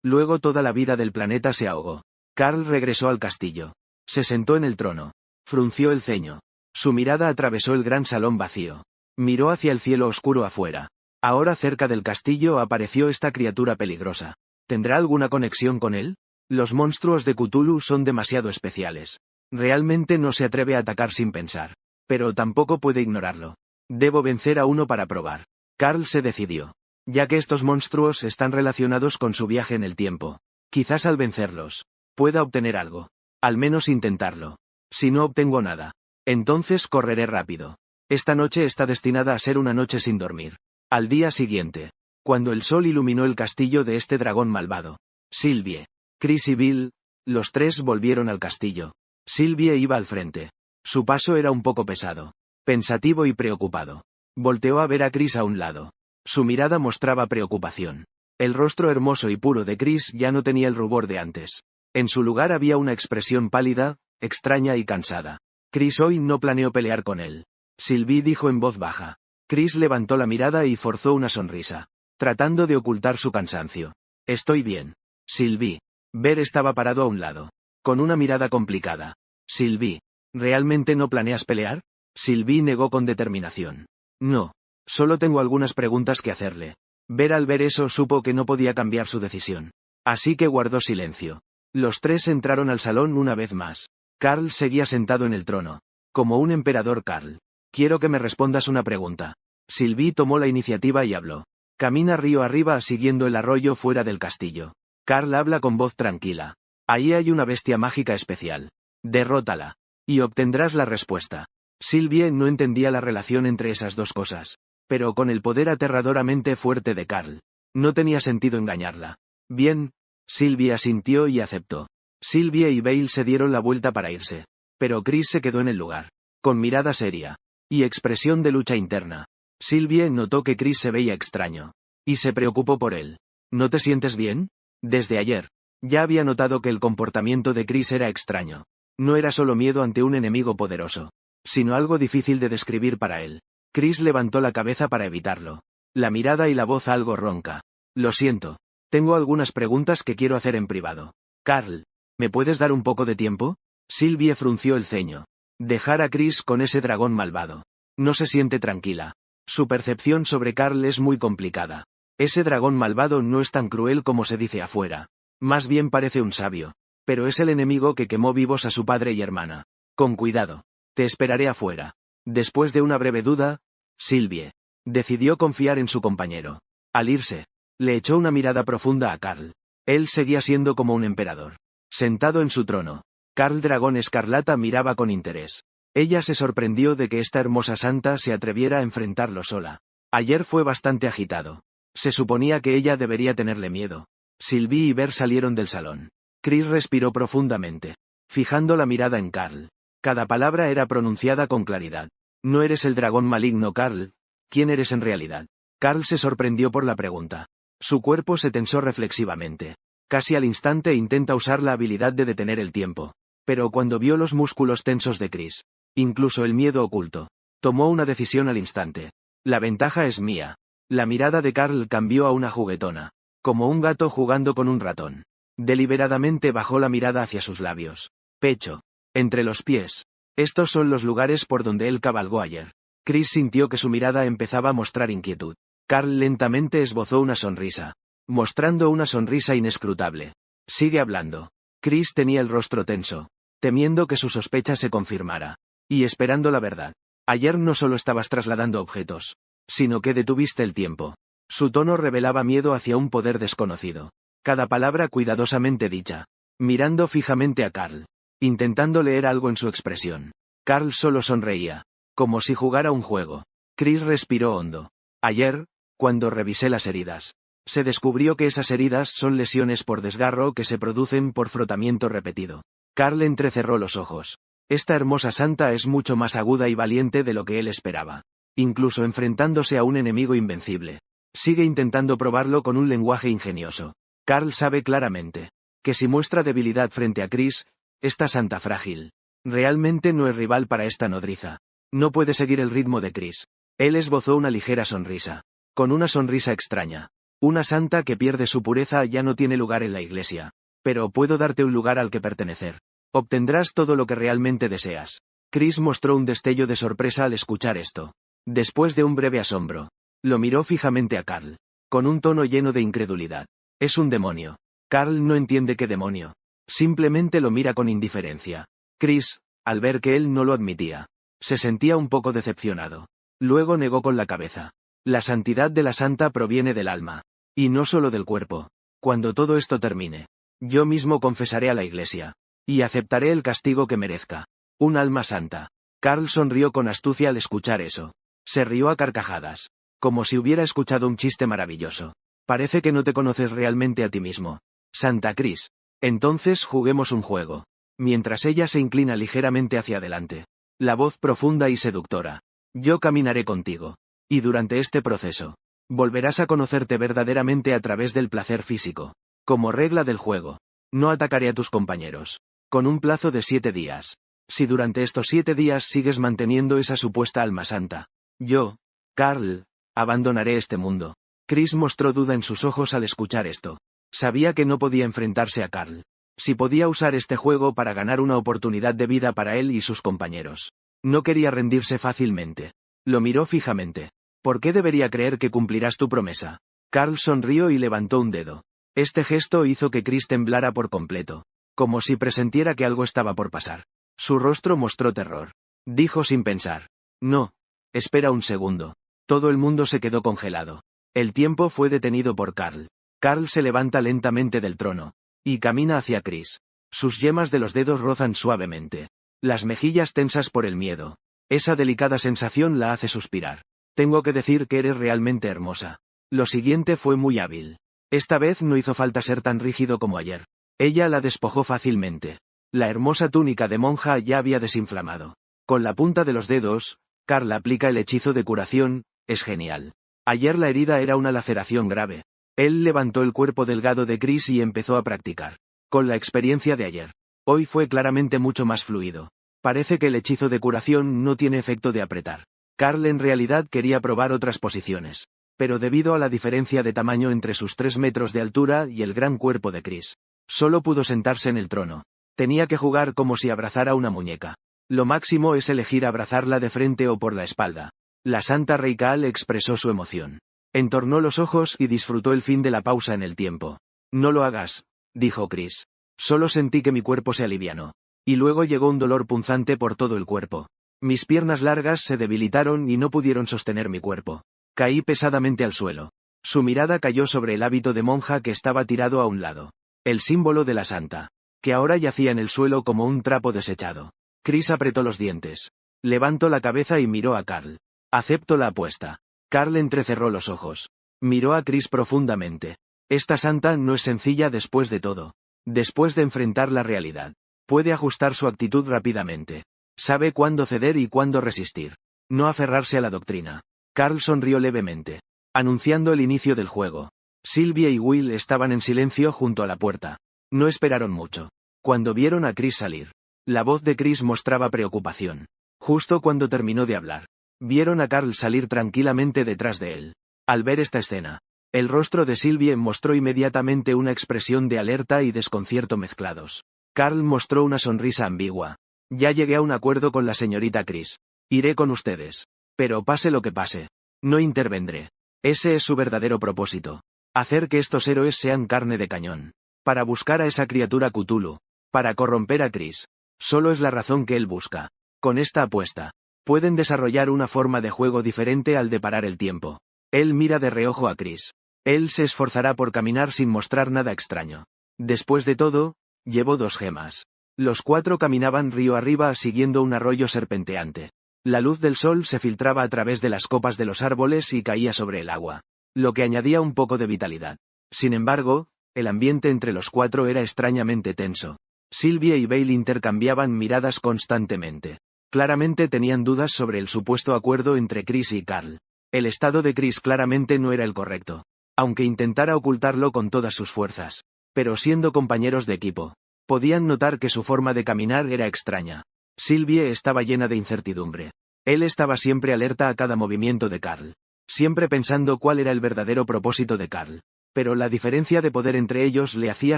Luego toda la vida del planeta se ahogó. Carl regresó al castillo. Se sentó en el trono. Frunció el ceño. Su mirada atravesó el gran salón vacío. Miró hacia el cielo oscuro afuera. Ahora cerca del castillo apareció esta criatura peligrosa. ¿Tendrá alguna conexión con él? Los monstruos de Cthulhu son demasiado especiales. Realmente no se atreve a atacar sin pensar. Pero tampoco puede ignorarlo. Debo vencer a uno para probar. Carl se decidió. Ya que estos monstruos están relacionados con su viaje en el tiempo. Quizás al vencerlos, pueda obtener algo. Al menos intentarlo. Si no obtengo nada, entonces correré rápido. Esta noche está destinada a ser una noche sin dormir. Al día siguiente, cuando el sol iluminó el castillo de este dragón malvado, Sylvie, Chris y Bill, los tres volvieron al castillo. Sylvie iba al frente. Su paso era un poco pesado, pensativo y preocupado. Volteó a ver a Chris a un lado. Su mirada mostraba preocupación. El rostro hermoso y puro de Chris ya no tenía el rubor de antes. En su lugar había una expresión pálida, extraña y cansada. Chris hoy no planeó pelear con él. Sylvie dijo en voz baja. Chris levantó la mirada y forzó una sonrisa, tratando de ocultar su cansancio. Estoy bien. Sylvie. Ver estaba parado a un lado, con una mirada complicada. Sylvie, ¿realmente no planeas pelear? Sylvie negó con determinación. No. Solo tengo algunas preguntas que hacerle. Al ver eso supo que no podía cambiar su decisión. Así que guardó silencio. Los tres entraron al salón una vez más. Carl seguía sentado en el trono. Como un emperador. Carl. Quiero que me respondas una pregunta. Sylvie tomó la iniciativa y habló. Camina río arriba siguiendo el arroyo fuera del castillo. Carl habla con voz tranquila. Ahí hay una bestia mágica especial. Derrótala. Y obtendrás la respuesta. Sylvie no entendía la relación entre esas dos cosas. Pero con el poder aterradoramente fuerte de Carl, no tenía sentido engañarla. Bien. Sylvie asintió y aceptó. Sylvie y Bale se dieron la vuelta para irse. Pero Chris se quedó en el lugar. Con mirada seria. Y expresión de lucha interna. Sylvie notó que Chris se veía extraño. Y se preocupó por él. ¿No te sientes bien? Desde ayer. Ya había notado que el comportamiento de Chris era extraño. No era solo miedo ante un enemigo poderoso, sino algo difícil de describir para él. Chris levantó la cabeza para evitarlo. La mirada y la voz algo ronca. Lo siento. Tengo algunas preguntas que quiero hacer en privado. Carl, ¿me puedes dar un poco de tiempo? Sylvie frunció el ceño. Dejar a Chris con ese dragón malvado. No se siente tranquila. Su percepción sobre Carl es muy complicada. Ese dragón malvado no es tan cruel como se dice afuera. Más bien parece un sabio. Pero es el enemigo que quemó vivos a su padre y hermana. Con cuidado. Te esperaré afuera. Después de una breve duda, Sylvie decidió confiar en su compañero. Al irse, le echó una mirada profunda a Carl. Él seguía siendo como un emperador. Sentado en su trono, Carl Dragón Escarlata miraba con interés. Ella se sorprendió de que esta hermosa santa se atreviera a enfrentarlo sola. Ayer fue bastante agitado. Se suponía que ella debería tenerle miedo. Sylvie y Ver salieron del salón. Chris respiró profundamente, fijando la mirada en Carl. Cada palabra era pronunciada con claridad. No eres el dragón maligno, Carl. ¿Quién eres en realidad? Carl se sorprendió por la pregunta. Su cuerpo se tensó reflexivamente. Casi al instante intenta usar la habilidad de detener el tiempo. Pero cuando vio los músculos tensos de Chris, incluso el miedo oculto, tomó una decisión al instante. La ventaja es mía. La mirada de Carl cambió a una juguetona. Como un gato jugando con un ratón. Deliberadamente bajó la mirada hacia sus labios. Pecho. Entre los pies. Estos son los lugares por donde él cabalgó ayer. Chris sintió que su mirada empezaba a mostrar inquietud. Carl lentamente esbozó una sonrisa. Mostrando una sonrisa inescrutable. Sigue hablando. Chris tenía el rostro tenso. Temiendo que su sospecha se confirmara. Y esperando la verdad. Ayer no solo estabas trasladando objetos, sino que detuviste el tiempo. Su tono revelaba miedo hacia un poder desconocido. Cada palabra cuidadosamente dicha. Mirando fijamente a Carl. Intentando leer algo en su expresión. Carl solo sonreía. Como si jugara un juego. Chris respiró hondo. Ayer, cuando revisé las heridas, se descubrió que esas heridas son lesiones por desgarro que se producen por frotamiento repetido. Carl entrecerró los ojos. Esta hermosa santa es mucho más aguda y valiente de lo que él esperaba. Incluso enfrentándose a un enemigo invencible. Sigue intentando probarlo con un lenguaje ingenioso. Carl sabe claramente que si muestra debilidad frente a Chris, esta santa frágil realmente no es rival para esta nodriza. No puede seguir el ritmo de Chris. Él esbozó una ligera sonrisa. Con una sonrisa extraña. Una santa que pierde su pureza ya no tiene lugar en la iglesia. Pero puedo darte un lugar al que pertenecer. Obtendrás todo lo que realmente deseas. Chris mostró un destello de sorpresa al escuchar esto. Después de un breve asombro, lo miró fijamente a Carl. Con un tono lleno de incredulidad. Es un demonio. Carl no entiende qué demonio. Simplemente lo mira con indiferencia. Chris, al ver que él no lo admitía, se sentía un poco decepcionado. Luego negó con la cabeza. La santidad de la santa proviene del alma. Y no solo del cuerpo. Cuando todo esto termine, yo mismo confesaré a la iglesia. Y aceptaré el castigo que merezca. Un alma santa. Carl sonrió con astucia al escuchar eso. Se rió a carcajadas. Como si hubiera escuchado un chiste maravilloso. Parece que no te conoces realmente a ti mismo. Santa Chris. Entonces juguemos un juego. Mientras ella se inclina ligeramente hacia adelante. La voz profunda y seductora. Yo caminaré contigo. Y durante este proceso, volverás a conocerte verdaderamente a través del placer físico. Como regla del juego, no atacaré a tus compañeros. Con un plazo de 7 días. Si durante estos 7 días sigues manteniendo esa supuesta alma santa, yo, Carl, abandonaré este mundo. Chris mostró duda en sus ojos al escuchar esto. Sabía que no podía enfrentarse a Carl. Si podía usar este juego para ganar una oportunidad de vida para él y sus compañeros. No quería rendirse fácilmente. Lo miró fijamente. ¿Por qué debería creer que cumplirás tu promesa? Carl sonrió y levantó un dedo. Este gesto hizo que Chris temblara por completo, como si presintiera que algo estaba por pasar. Su rostro mostró terror. Dijo sin pensar. No. Espera un segundo. Todo el mundo se quedó congelado. El tiempo fue detenido por Carl. Carl se levanta lentamente del trono. Y camina hacia Chris. Sus yemas de los dedos rozan suavemente. Las mejillas tensas por el miedo. Esa delicada sensación la hace suspirar. Tengo que decir que eres realmente hermosa. Lo siguiente fue muy hábil. Esta vez no hizo falta ser tan rígido como ayer. Ella la despojó fácilmente. La hermosa túnica de monja ya había desinflamado. Con la punta de los dedos, Carl aplica el hechizo de curación. Es genial. Ayer la herida era una laceración grave. Él levantó el cuerpo delgado de Chris y empezó a practicar. Con la experiencia de ayer. Hoy fue claramente mucho más fluido. Parece que el hechizo de curación no tiene efecto de apretar. Carl en realidad quería probar otras posiciones. Pero debido a la diferencia de tamaño entre sus 3 metros de altura y el gran cuerpo de Chris, solo pudo sentarse en el trono. Tenía que jugar como si abrazara una muñeca. Lo máximo es elegir abrazarla de frente o por la espalda. La Santa Reikal expresó su emoción. Entornó los ojos y disfrutó el fin de la pausa en el tiempo. No lo hagas, dijo Chris. Solo sentí que mi cuerpo se alivianó. Y luego llegó un dolor punzante por todo el cuerpo. Mis piernas largas se debilitaron y no pudieron sostener mi cuerpo. Caí pesadamente al suelo. Su mirada cayó sobre el hábito de monja que estaba tirado a un lado. El símbolo de la santa, que ahora yacía en el suelo como un trapo desechado. Chris apretó los dientes. Levantó la cabeza y miró a Carl. Acepto la apuesta. Carl entrecerró los ojos. Miró a Chris profundamente. Esta santa no es sencilla después de todo. Después de enfrentar la realidad. Puede ajustar su actitud rápidamente. Sabe cuándo ceder y cuándo resistir. No aferrarse a la doctrina. Carl sonrió levemente, anunciando el inicio del juego. Sylvia y Will estaban en silencio junto a la puerta. No esperaron mucho. Cuando vieron a Chris salir, la voz de Chris mostraba preocupación. Justo cuando terminó de hablar, vieron a Carl salir tranquilamente detrás de él. Al ver esta escena, el rostro de Sylvie mostró inmediatamente una expresión de alerta y desconcierto mezclados. Carl mostró una sonrisa ambigua. Ya llegué a un acuerdo con la señorita Chris. Iré con ustedes. Pero pase lo que pase, no intervendré. Ese es su verdadero propósito. Hacer que estos héroes sean carne de cañón. Para buscar a esa criatura Cthulhu. Para corromper a Chris. Solo es la razón que él busca. Con esta apuesta, pueden desarrollar una forma de juego diferente al de parar el tiempo. Él mira de reojo a Chris. Él se esforzará por caminar sin mostrar nada extraño. Después de todo, llevó 2 gemas. Los 4 caminaban río arriba siguiendo un arroyo serpenteante. La luz del sol se filtraba a través de las copas de los árboles y caía sobre el agua, lo que añadía un poco de vitalidad. Sin embargo, el ambiente entre los 4 era extrañamente tenso. Sylvia y Bale intercambiaban miradas constantemente. Claramente tenían dudas sobre el supuesto acuerdo entre Chris y Carl. El estado de Chris claramente no era el correcto, aunque intentara ocultarlo con todas sus fuerzas. Pero siendo compañeros de equipo, podían notar que su forma de caminar era extraña. Sylvie estaba llena de incertidumbre. Él estaba siempre alerta a cada movimiento de Carl. Siempre pensando cuál era el verdadero propósito de Carl. Pero la diferencia de poder entre ellos le hacía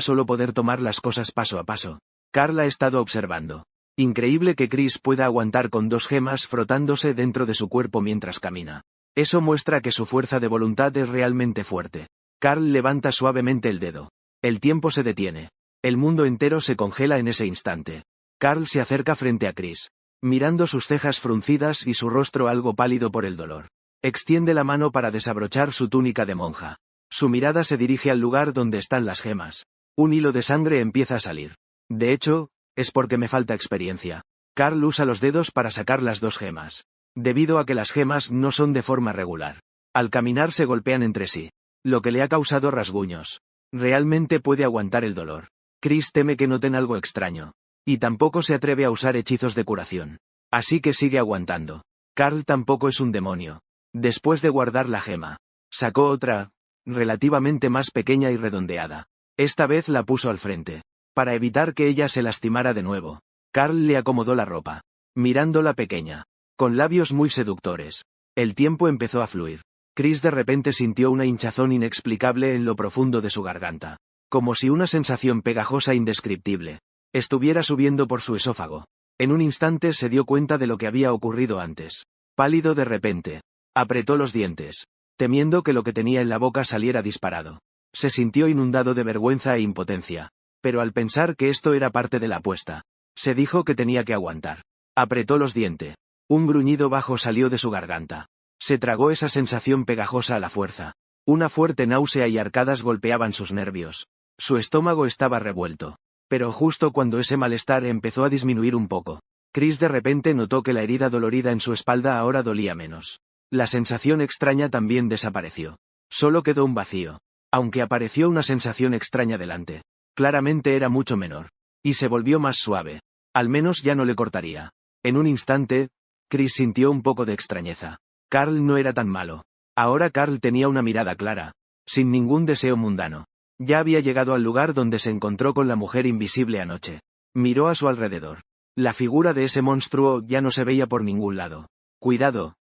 solo poder tomar las cosas paso a paso. Carl ha estado observando. Increíble que Chris pueda aguantar con 2 gemas frotándose dentro de su cuerpo mientras camina. Eso muestra que su fuerza de voluntad es realmente fuerte. Carl levanta suavemente el dedo. El tiempo se detiene. El mundo entero se congela en ese instante. Carl se acerca frente a Chris, mirando sus cejas fruncidas y su rostro algo pálido por el dolor. Extiende la mano para desabrochar su túnica de monja. Su mirada se dirige al lugar donde están las gemas. Un hilo de sangre empieza a salir. De hecho, es porque me falta experiencia. Carl usa los dedos para sacar las 2 gemas. Debido a que las gemas no son de forma regular. Al caminar se golpean entre sí, lo que le ha causado rasguños. Realmente puede aguantar el dolor. Chris teme que noten algo extraño. Y tampoco se atreve a usar hechizos de curación. Así que sigue aguantando. Carl tampoco es un demonio. Después de guardar la gema, sacó otra, relativamente más pequeña y redondeada. Esta vez la puso al frente, para evitar que ella se lastimara de nuevo. Carl le acomodó la ropa, mirando la pequeña, con labios muy seductores. El tiempo empezó a fluir. Chris de repente sintió una hinchazón inexplicable en lo profundo de su garganta. Como si una sensación pegajosa indescriptible estuviera subiendo por su esófago. En un instante se dio cuenta de lo que había ocurrido antes. Pálido de repente, Apretó los dientes, temiendo que lo que tenía en la boca saliera disparado. Se sintió inundado de vergüenza e impotencia. Pero al pensar que esto era parte de la apuesta, se dijo que tenía que aguantar. Apretó los dientes. Un gruñido bajo salió de su garganta. Se tragó esa sensación pegajosa a la fuerza. Una fuerte náusea y arcadas golpeaban sus nervios. Su estómago estaba revuelto. Pero justo cuando ese malestar empezó a disminuir un poco, Chris de repente notó que la herida dolorida en su espalda ahora dolía menos. La sensación extraña también desapareció. Solo quedó un vacío. Aunque apareció una sensación extraña delante. Claramente era mucho menor. Y se volvió más suave. Al menos ya no le cortaría. En un instante, Chris sintió un poco de extrañeza. Carl no era tan malo. Ahora Carl tenía una mirada clara. Sin ningún deseo mundano. Ya había llegado al lugar donde se encontró con la mujer invisible anoche. Miró a su alrededor. La figura de ese monstruo ya no se veía por ningún lado. Cuidado.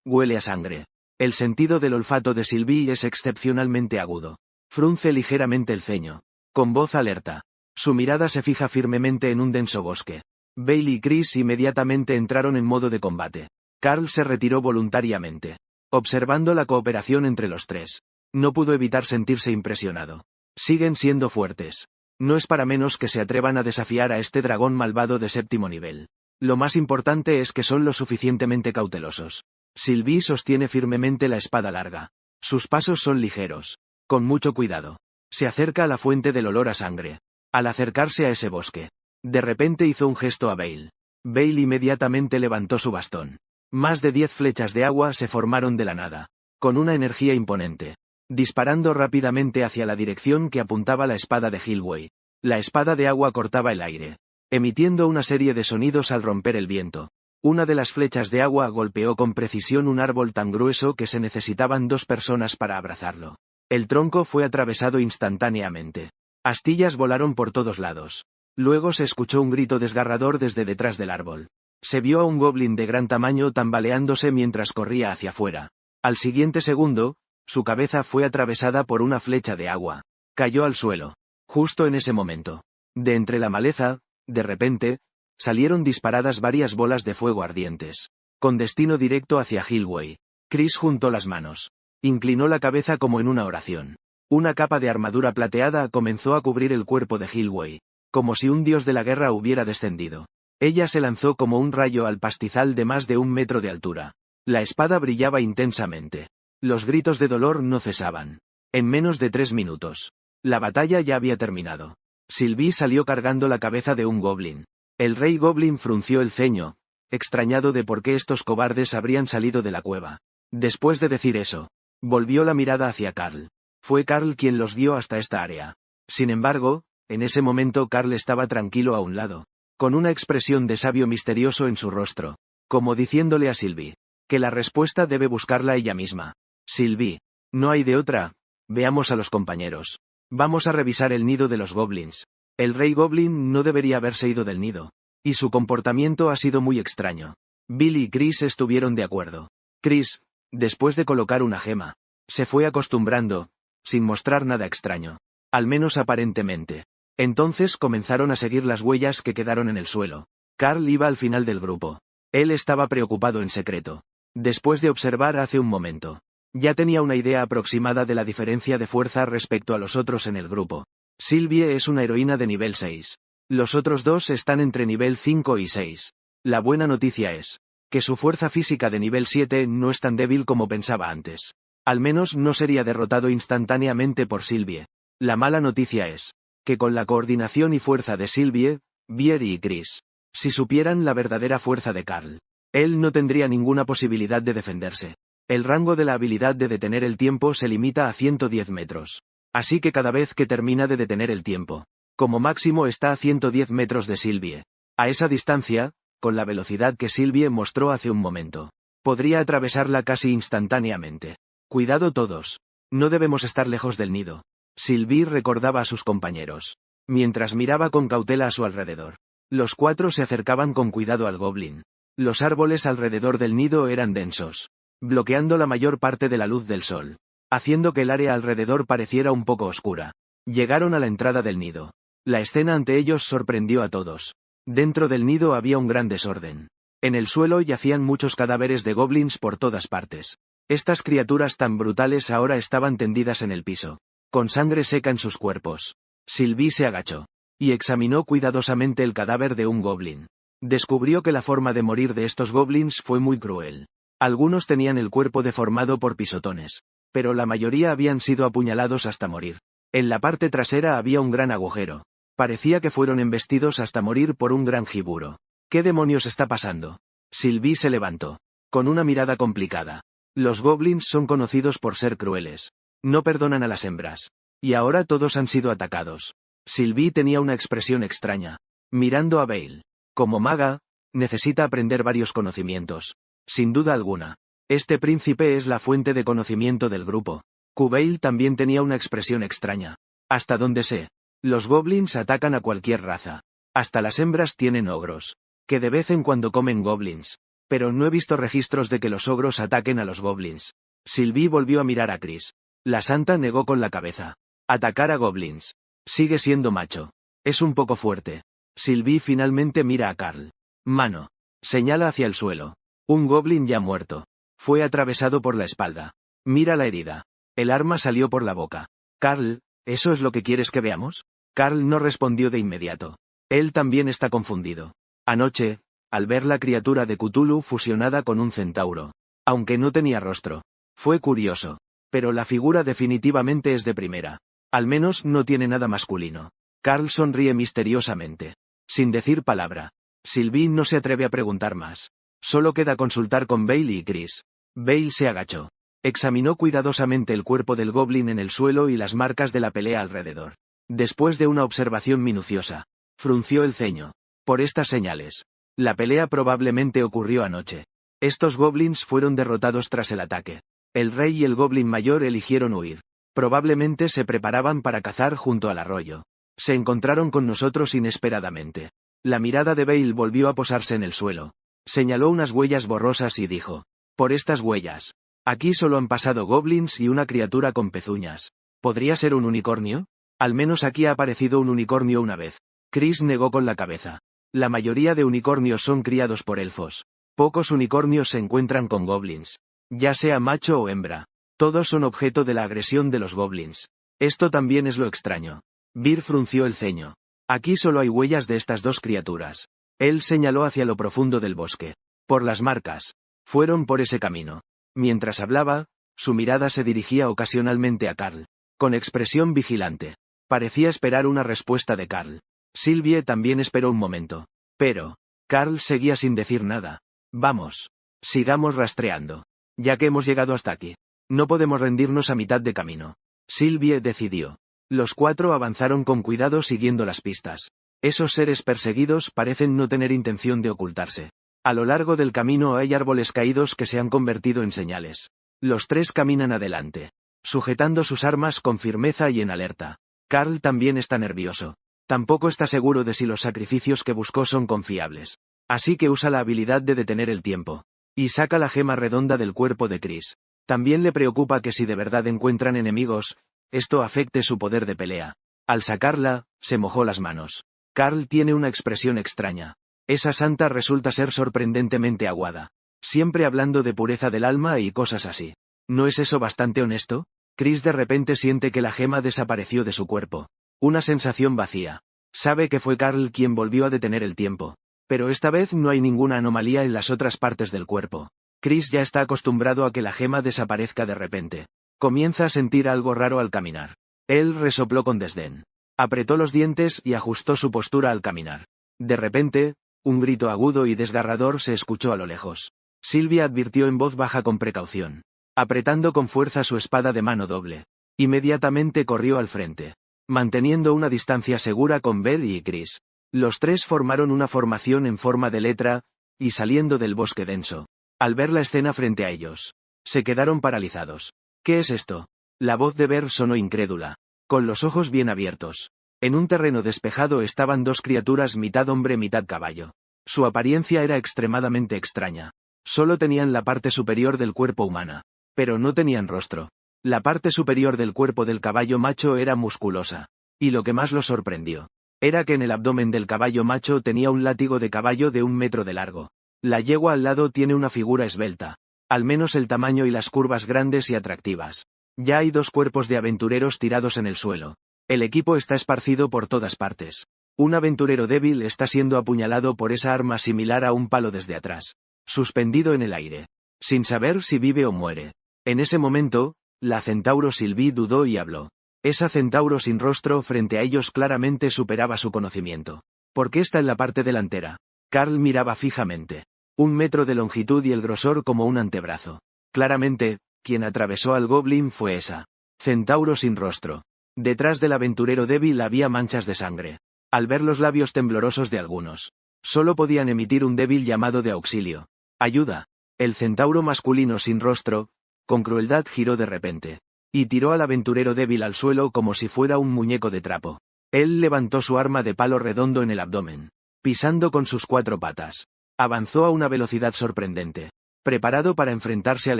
Huele a sangre. El sentido del olfato de Sylvie es excepcionalmente agudo. Frunce ligeramente el ceño. Con voz alerta. Su mirada se fija firmemente en un denso bosque. Bailey y Chris inmediatamente entraron en modo de combate. Carl se retiró voluntariamente. Observando la cooperación entre los tres. No pudo evitar sentirse impresionado. Siguen siendo fuertes. No es para menos que se atrevan a desafiar a este dragón malvado de 7º nivel. Lo más importante es que son lo suficientemente cautelosos. Sylvie sostiene firmemente la espada larga. Sus pasos son ligeros. Con mucho cuidado. Se acerca a la fuente del olor a sangre. Al acercarse a ese bosque. De repente hizo un gesto a Bale. Bale inmediatamente levantó su bastón. Más de 10 flechas de agua se formaron de la nada. Con una energía imponente. Disparando rápidamente hacia la dirección que apuntaba la espada de Hillway. La espada de agua cortaba el aire. Emitiendo una serie de sonidos al romper el viento. Una de las flechas de agua golpeó con precisión un árbol tan grueso que se necesitaban 2 personas para abrazarlo. El tronco fue atravesado instantáneamente. Astillas volaron por todos lados. Luego se escuchó un grito desgarrador desde detrás del árbol. Se vio a un goblin de gran tamaño tambaleándose mientras corría hacia afuera. Al siguiente segundo, su cabeza fue atravesada por una flecha de agua. Cayó al suelo. Justo en ese momento. De entre la maleza, de repente, salieron disparadas varias bolas de fuego ardientes. Con destino directo hacia Hillway. Chris juntó las manos. Inclinó la cabeza como en una oración. Una capa de armadura plateada comenzó a cubrir el cuerpo de Hillway. Como si un dios de la guerra hubiera descendido. Ella se lanzó como un rayo al pastizal de más de 1 metro de altura. La espada brillaba intensamente. Los gritos de dolor no cesaban. En menos de 3 minutos. La batalla ya había terminado. Sylvie salió cargando la cabeza de un goblin. El rey goblin frunció el ceño, extrañado de por qué estos cobardes habrían salido de la cueva. Después de decir eso, volvió la mirada hacia Carl. Fue Carl quien los guió hasta esta área. Sin embargo, en ese momento Carl estaba tranquilo a un lado, con una expresión de sabio misterioso en su rostro, como diciéndole a Sylvie, que la respuesta debe buscarla ella misma. Sylvie, no hay de otra, veamos a los compañeros. Vamos a revisar el nido de los goblins. El rey goblin no debería haberse ido del nido. Y su comportamiento ha sido muy extraño. Bill y Chris estuvieron de acuerdo. Chris, después de colocar una gema, se fue acostumbrando, sin mostrar nada extraño. Al menos aparentemente. Entonces comenzaron a seguir las huellas que quedaron en el suelo. Carl iba al final del grupo. Él estaba preocupado en secreto. Después de observar hace un momento. Ya tenía una idea aproximada de la diferencia de fuerza respecto a los otros en el grupo. Sylvie es una heroína de nivel 6. Los otros 2 están entre nivel 5 y 6. La buena noticia es que su fuerza física de nivel 7 no es tan débil como pensaba antes. Al menos no sería derrotado instantáneamente por Sylvie. La mala noticia es que con la coordinación y fuerza de Sylvie, Bier y Chris, si supieran la verdadera fuerza de Carl, él no tendría ninguna posibilidad de defenderse. El rango de la habilidad de detener el tiempo se limita a 110 metros. Así que cada vez que termina de detener el tiempo, como máximo está a 110 metros de Sylvie. A esa distancia, con la velocidad que Sylvie mostró hace un momento, podría atravesarla casi instantáneamente. Cuidado todos. No debemos estar lejos del nido. Sylvie recordaba a sus compañeros, mientras miraba con cautela a su alrededor. Los 4 se acercaban con cuidado al goblin. Los árboles alrededor del nido eran densos, bloqueando la mayor parte de la luz del sol, haciendo que el área alrededor pareciera un poco oscura. Llegaron a la entrada del nido. La escena ante ellos sorprendió a todos. Dentro del nido había un gran desorden. En el suelo yacían muchos cadáveres de goblins por todas partes. Estas criaturas tan brutales ahora estaban tendidas en el piso, con sangre seca en sus cuerpos. Sylvie se agachó y examinó cuidadosamente el cadáver de un goblin. Descubrió que la forma de morir de estos goblins fue muy cruel. Algunos tenían el cuerpo deformado por pisotones, pero la mayoría habían sido apuñalados hasta morir. En la parte trasera había un gran agujero. Parecía que fueron embestidos hasta morir por un gran jiburo. ¿Qué demonios está pasando? Sylvie se levantó, con una mirada complicada. Los goblins son conocidos por ser crueles. No perdonan a las hembras. Y ahora todos han sido atacados. Sylvie tenía una expresión extraña, mirando a Bale. Como maga, necesita aprender varios conocimientos. Sin duda alguna. Este príncipe es la fuente de conocimiento del grupo. Bale también tenía una expresión extraña. Hasta donde sé, los goblins atacan a cualquier raza. Hasta las hembras tienen ogros, que de vez en cuando comen goblins. Pero no he visto registros de que los ogros ataquen a los goblins. Sylvie volvió a mirar a Chris. La santa negó con la cabeza. Atacar a goblins. Sigue siendo macho. Es un poco fuerte. Sylvie finalmente mira a Carl. Mano. Señala hacia el suelo. Un goblin ya muerto. Fue atravesado por la espalda. Mira la herida. El arma salió por la boca. Carl, ¿eso es lo que quieres que veamos? Carl no respondió de inmediato. Él también está confundido. Anoche, al ver la criatura de Cthulhu fusionada con un centauro. Aunque no tenía rostro. Fue curioso. Pero la figura definitivamente es de primera. Al menos no tiene nada masculino. Carl sonríe misteriosamente. Sin decir palabra. Sylvie no se atreve a preguntar más. Solo queda consultar con Bale y Chris. Bale se agachó. Examinó cuidadosamente el cuerpo del goblin en el suelo y las marcas de la pelea alrededor. Después de una observación minuciosa, frunció el ceño. Por estas señales, la pelea probablemente ocurrió anoche. Estos goblins fueron derrotados tras el ataque. El rey y el goblin mayor eligieron huir. Probablemente se preparaban para cazar junto al arroyo. Se encontraron con nosotros inesperadamente. La mirada de Bale volvió a posarse en el suelo. Señaló unas huellas borrosas y dijo: por estas huellas. Aquí solo han pasado goblins y una criatura con pezuñas. ¿Podría ser un unicornio? Al menos aquí ha aparecido un unicornio una vez. Chris negó con la cabeza. La mayoría de unicornios son criados por elfos. Pocos unicornios se encuentran con goblins. Ya sea macho o hembra. Todos son objeto de la agresión de los goblins. Esto también es lo extraño. Bir frunció el ceño. Aquí solo hay huellas de estas dos criaturas. Él señaló hacia lo profundo del bosque. Por las marcas. Fueron por ese camino. Mientras hablaba, su mirada se dirigía ocasionalmente a Carl. Con expresión vigilante. Parecía esperar una respuesta de Carl. Sylvie también esperó un momento. Pero, Carl seguía sin decir nada. Vamos. Sigamos rastreando. Ya que hemos llegado hasta aquí. No podemos rendirnos a mitad de camino. Sylvie decidió. Los cuatro avanzaron con cuidado siguiendo las pistas. Esos seres perseguidos parecen no tener intención de ocultarse. A lo largo del camino hay árboles caídos que se han convertido en señales. Los tres caminan adelante, sujetando sus armas con firmeza y en alerta. Carl también está nervioso. Tampoco está seguro de si los sacrificios que buscó son confiables. Así que usa la habilidad de detener el tiempo. Y saca la gema redonda del cuerpo de Chris. También le preocupa que si de verdad encuentran enemigos, esto afecte su poder de pelea. Al sacarla, se mojó las manos. Carl tiene una expresión extraña. Esa santa resulta ser sorprendentemente aguada. Siempre hablando de pureza del alma y cosas así. ¿No es eso bastante honesto? Chris de repente siente que la gema desapareció de su cuerpo. Una sensación vacía. Sabe que fue Carl quien volvió a detener el tiempo. Pero esta vez no hay ninguna anomalía en las otras partes del cuerpo. Chris ya está acostumbrado a que la gema desaparezca de repente. Comienza a sentir algo raro al caminar. Él resopló con desdén. Apretó los dientes y ajustó su postura al caminar. De repente, un grito agudo y desgarrador se escuchó a lo lejos. Sylvie advirtió en voz baja con precaución. Apretando con fuerza su espada de mano doble. Inmediatamente corrió al frente. Manteniendo una distancia segura con Belle y Chris. Los tres formaron una formación en forma de letra, y saliendo del bosque denso. Al ver la escena frente a ellos, se quedaron paralizados. ¿Qué es esto? La voz de Ver sonó incrédula, con los ojos bien abiertos. En un terreno despejado estaban dos criaturas mitad hombre mitad caballo. Su apariencia era extremadamente extraña. Solo tenían la parte superior del cuerpo humana, pero no tenían rostro. La parte superior del cuerpo del caballo macho era musculosa. Y lo que más lo sorprendió, era que en el abdomen del caballo macho tenía un látigo de caballo de 1 metro de largo. La yegua al lado tiene una figura esbelta, Al menos el tamaño y las curvas grandes y atractivas. Ya hay 2 cuerpos de aventureros tirados en el suelo. El equipo está esparcido por todas partes. Un aventurero débil está siendo apuñalado por esa arma similar a un palo desde atrás. Suspendido en el aire. Sin saber si vive o muere. En ese momento, la centauro Sylvie dudó y habló. Esa centauro sin rostro frente a ellos claramente superaba su conocimiento. ¿Por qué está en la parte delantera? Carl miraba fijamente. 1 metro de longitud y el grosor como un antebrazo. Claramente, quien atravesó al goblin fue esa centauro sin rostro. Detrás del aventurero débil había manchas de sangre. Al ver los labios temblorosos de algunos, solo podían emitir un débil llamado de auxilio. ¡Ayuda! El centauro masculino sin rostro, con crueldad giró de repente. Y tiró al aventurero débil al suelo como si fuera un muñeco de trapo. Él levantó su arma de palo redondo en el abdomen. Pisando con sus 4 patas. Avanzó a una velocidad sorprendente. Preparado para enfrentarse al